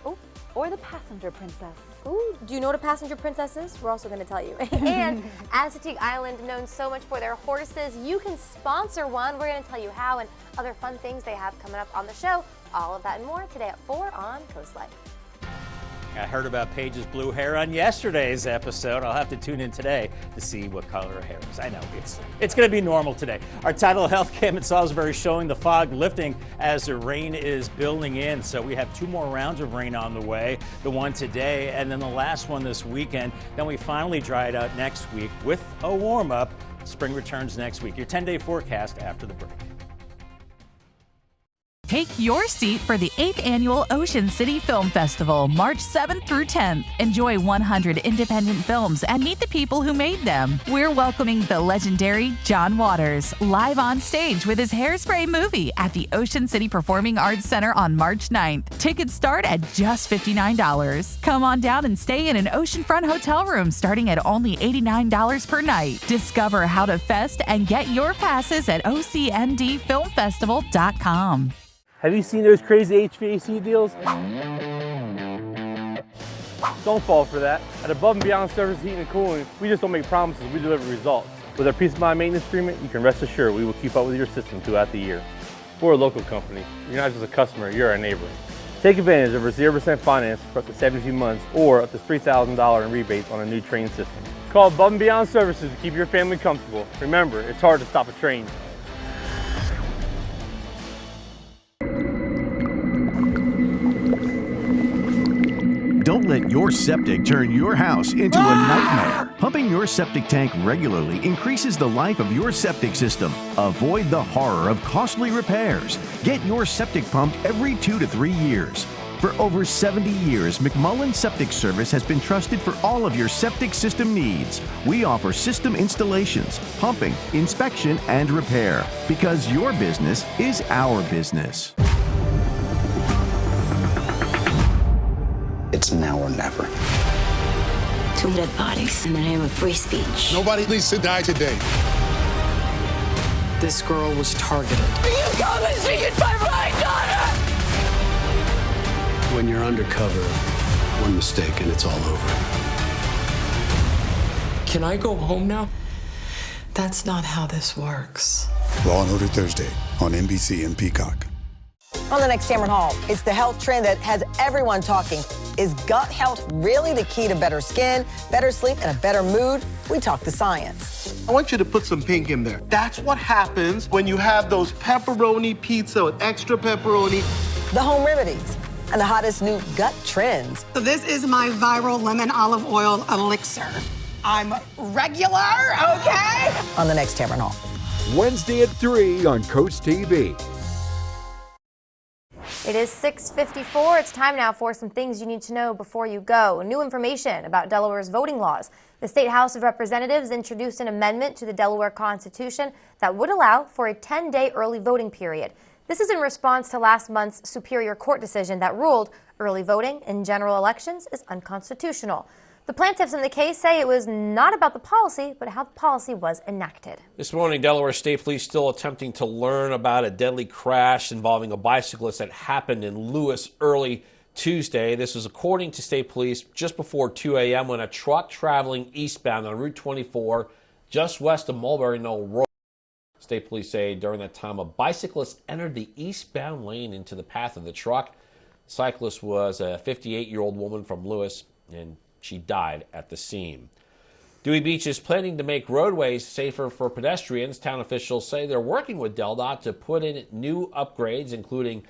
S6: or the passenger princess?
S5: Ooh, do you know what a passenger princess is? We're also going to tell you. And Assateague Island, known so much for their horses, you can sponsor one. We're going to tell you how and other fun things they have coming up on the show. All of that and more today at 4 on Coast Life.
S2: I heard about Paige's blue hair on yesterday's episode. I'll have to tune in today to see what color her hair is. I know, it's going to be normal today. Our Tidal Health Cam in Salisbury showing the fog lifting as the rain is building in. So we have 2 more rounds of rain on the way. The one today and then the last one this weekend. Then we finally dry it out next week with a warm-up. Spring returns next week. Your 10-day forecast after the break.
S20: Take your seat for the 8th Annual Ocean City Film Festival, March 7th through 10th. Enjoy 100 independent films and meet the people who made them. We're welcoming the legendary John Waters, live on stage with his Hairspray movie at the Ocean City Performing Arts Center on March 9th. Tickets start at just $59. Come on down and stay in an oceanfront hotel room starting at only $89 per night. Discover how to fest and get your passes at ocndfilmfestival.com.
S7: Have you seen those crazy HVAC deals? Don't fall for that. At Above and Beyond Service Heating and Cooling, we just don't make promises, we deliver results. With our Peace of Mind maintenance agreement, you can rest assured we will keep up with your system throughout the year. We're a local company. You're not just a customer, you're our neighbor. Take advantage of our 0% finance for up to 72 months or up to $3,000 in rebates on a new train system. Call Above and Beyond Services to keep your family comfortable. Remember, it's hard to stop a train.
S17: Don't let your septic turn your house into a nightmare. Pumping your septic tank regularly increases the life of your septic system. Avoid the horror of costly repairs. Get your septic pumped every 2 to 3 years. For over 70 years, McMullen Septic Service has been trusted for all of your septic system needs. We offer system installations, pumping, inspection, and repair. Because your business is our business.
S8: It's now or never.
S9: 2 dead bodies in the name of free speech.
S23: Nobody needs to die today.
S8: This girl was targeted.
S9: You come and see it by my daughter!
S8: When you're undercover, one mistake and it's all over.
S9: Can I go home now? That's not how this works.
S23: Law & Order Thursday on NBC and Peacock.
S10: On the next Cameron Hall, it's the health trend that has everyone talking. Is gut health really the key to better skin, better sleep, and a better mood? We talk the science.
S11: I want you to put some pink in there. That's what happens when you have those pepperoni pizza with extra pepperoni.
S10: The home remedies. and the hottest new gut trends.
S12: So this is my viral lemon olive oil elixir. I'm regular, okay?
S10: On the next Tamron Hall.
S13: Wednesday at 3 on Coast TV.
S5: It is 6:54. It's time now for some things you need to know before you go. New information about Delaware's voting laws. The State House of Representatives introduced an amendment to the Delaware Constitution that would allow for a 10-day early voting period. This is in response to last month's Superior Court decision that ruled early voting in general elections is unconstitutional. The plaintiffs in the case say it was not about the policy, but how the policy was enacted.
S3: This morning, Delaware State Police still attempting to learn about a deadly crash involving a bicyclist that happened in Lewis early Tuesday. This was according to State Police just before 2 a.m. when a truck traveling eastbound on Route 24 just west of Mulberry Knoll Road. State Police say during that time a bicyclist entered the eastbound lane into the path of the truck. The cyclist was a 58-year-old woman from Lewis, and she died at the scene. Dewey Beach is planning to make roadways safer for pedestrians. Town officials say they're working with DelDOT to put in new upgrades, including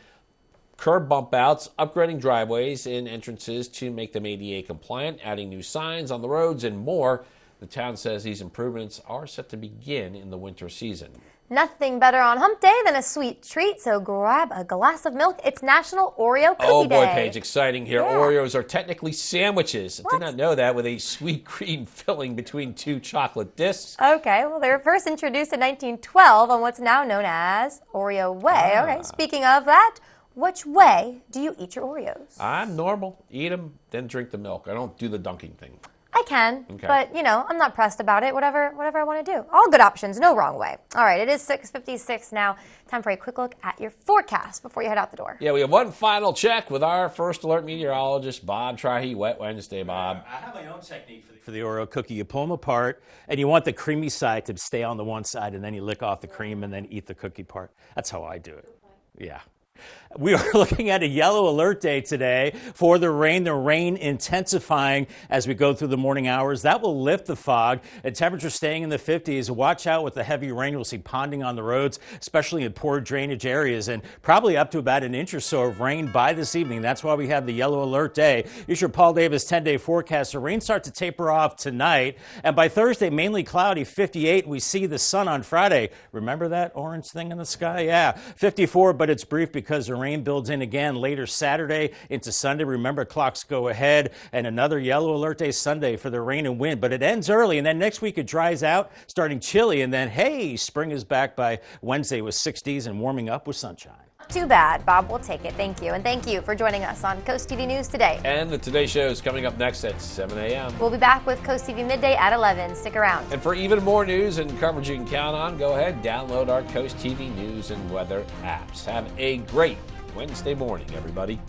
S3: curb bump outs, upgrading driveways and entrances to make them ADA compliant, adding new signs on the roads, and more. The town says these improvements are set to begin in the winter season.
S5: Nothing better on hump day than a sweet treat, so grab a glass of milk. It's National Oreo Cookie Day.
S3: Oh boy, Paige, exciting here.
S5: Yeah.
S3: Oreos are technically sandwiches. I did not know that, with a sweet cream filling between two chocolate discs.
S5: Okay, well, they were first introduced in 1912 on what's now known as Oreo Way. Okay, speaking of that, which way do you eat your Oreos?
S3: I'm normal. Eat them, then drink the milk. I don't do the dunking thing.
S5: I can,
S3: Okay.
S5: but, you know, I'm not pressed about it. Whatever I want to do. All good options, no wrong way. All right, it is 6:56 now. Time for a quick look at your forecast before you head out the door.
S3: Yeah, we have one final check with our first alert meteorologist, Bob Trahey. Wet Wednesday, Bob.
S2: I have my own technique for the Oreo cookie. You pull them apart, and you want the creamy side to stay on the one side, and then you lick off the cream and then eat the cookie part. That's how I do it. Yeah. We are looking at a yellow alert day today for the rain intensifying as we go through the morning hours. That will lift the fog, and temperatures staying in the 50s. Watch out with the heavy rain. We'll see ponding on the roads, especially in poor drainage areas, and probably up to about an inch or so of rain by this evening. That's why we have the yellow alert day. Here's your Paul Davis 10-day forecast. The rain starts to taper off tonight, and by Thursday, mainly cloudy, 58. We see the sun on Friday. Remember that orange thing in the sky? Yeah, 54, but it's brief because the rain builds in again later Saturday into Sunday. Remember, clocks go ahead, and another yellow alert day Sunday for the rain and wind, but it ends early, and then next week it dries out, starting chilly, and then, hey, spring is back by Wednesday with 60s and warming up with sunshine.
S5: Too bad. Bob, we'll take it. Thank you. And thank you for joining us on Coast TV News today.
S3: And the Today Show is coming up next at 7 a.m.
S5: We'll be back with Coast TV Midday at 11. Stick around.
S3: And for even more news and coverage you can count on, go ahead, download our Coast TV News and Weather apps. Have a great Wednesday morning, everybody.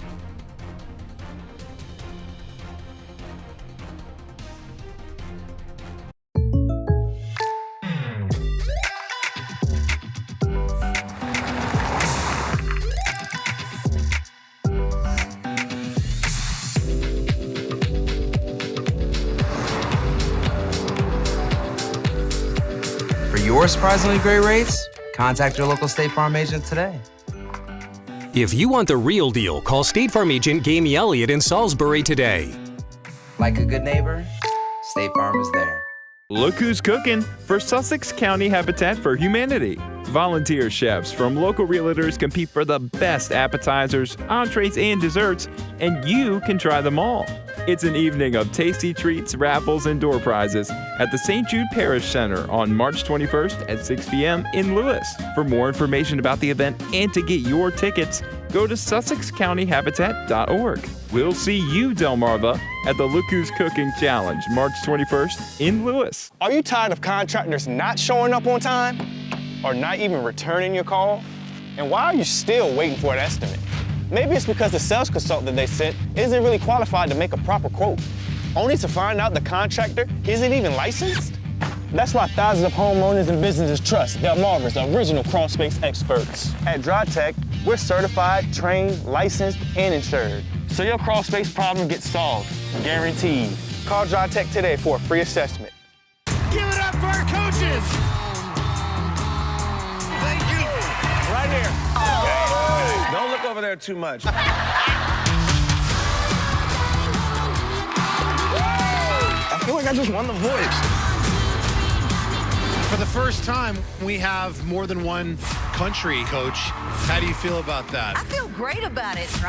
S14: For your surprisingly great rates, contact your local State Farm agent today.
S15: If you want the real deal, call State Farm agent Gamey Elliott in Salisbury today.
S14: Like a good neighbor, State Farm is there.
S16: Look who's cooking for Sussex County Habitat for Humanity. Volunteer chefs from local realtors compete for the best appetizers, entrees, and desserts, and you can try them all. It's an evening of tasty treats, raffles, and door prizes at the St. Jude Parish Center on March 21st at 6 p.m. in Lewis. For more information about the event and to get your tickets, go to sussexcountyhabitat.org. We'll see you, Delmarva, at the Look Who's Cooking Challenge, March 21st in Lewis.
S11: Are you tired of contractors not showing up on time or not even returning your call? And why are you still waiting for an estimate? Maybe it's because the sales consultant they sent isn't really qualified to make a proper quote, only to find out the contractor isn't even licensed? That's why thousands of homeowners and businesses trust Delmarva's original crawl space experts. At DryTech, we're certified, trained, licensed, and insured. So your crawl space problem gets solved, guaranteed. Call DryTech today for a free assessment.
S18: Give it up for our coaches! Thank you.
S11: Right here.
S18: Oh.
S11: Okay. Don't look over there too much.
S4: I just won The Voice.
S18: For the first time, we have more than one country, Coach. How do you feel about that?
S19: I feel great about it.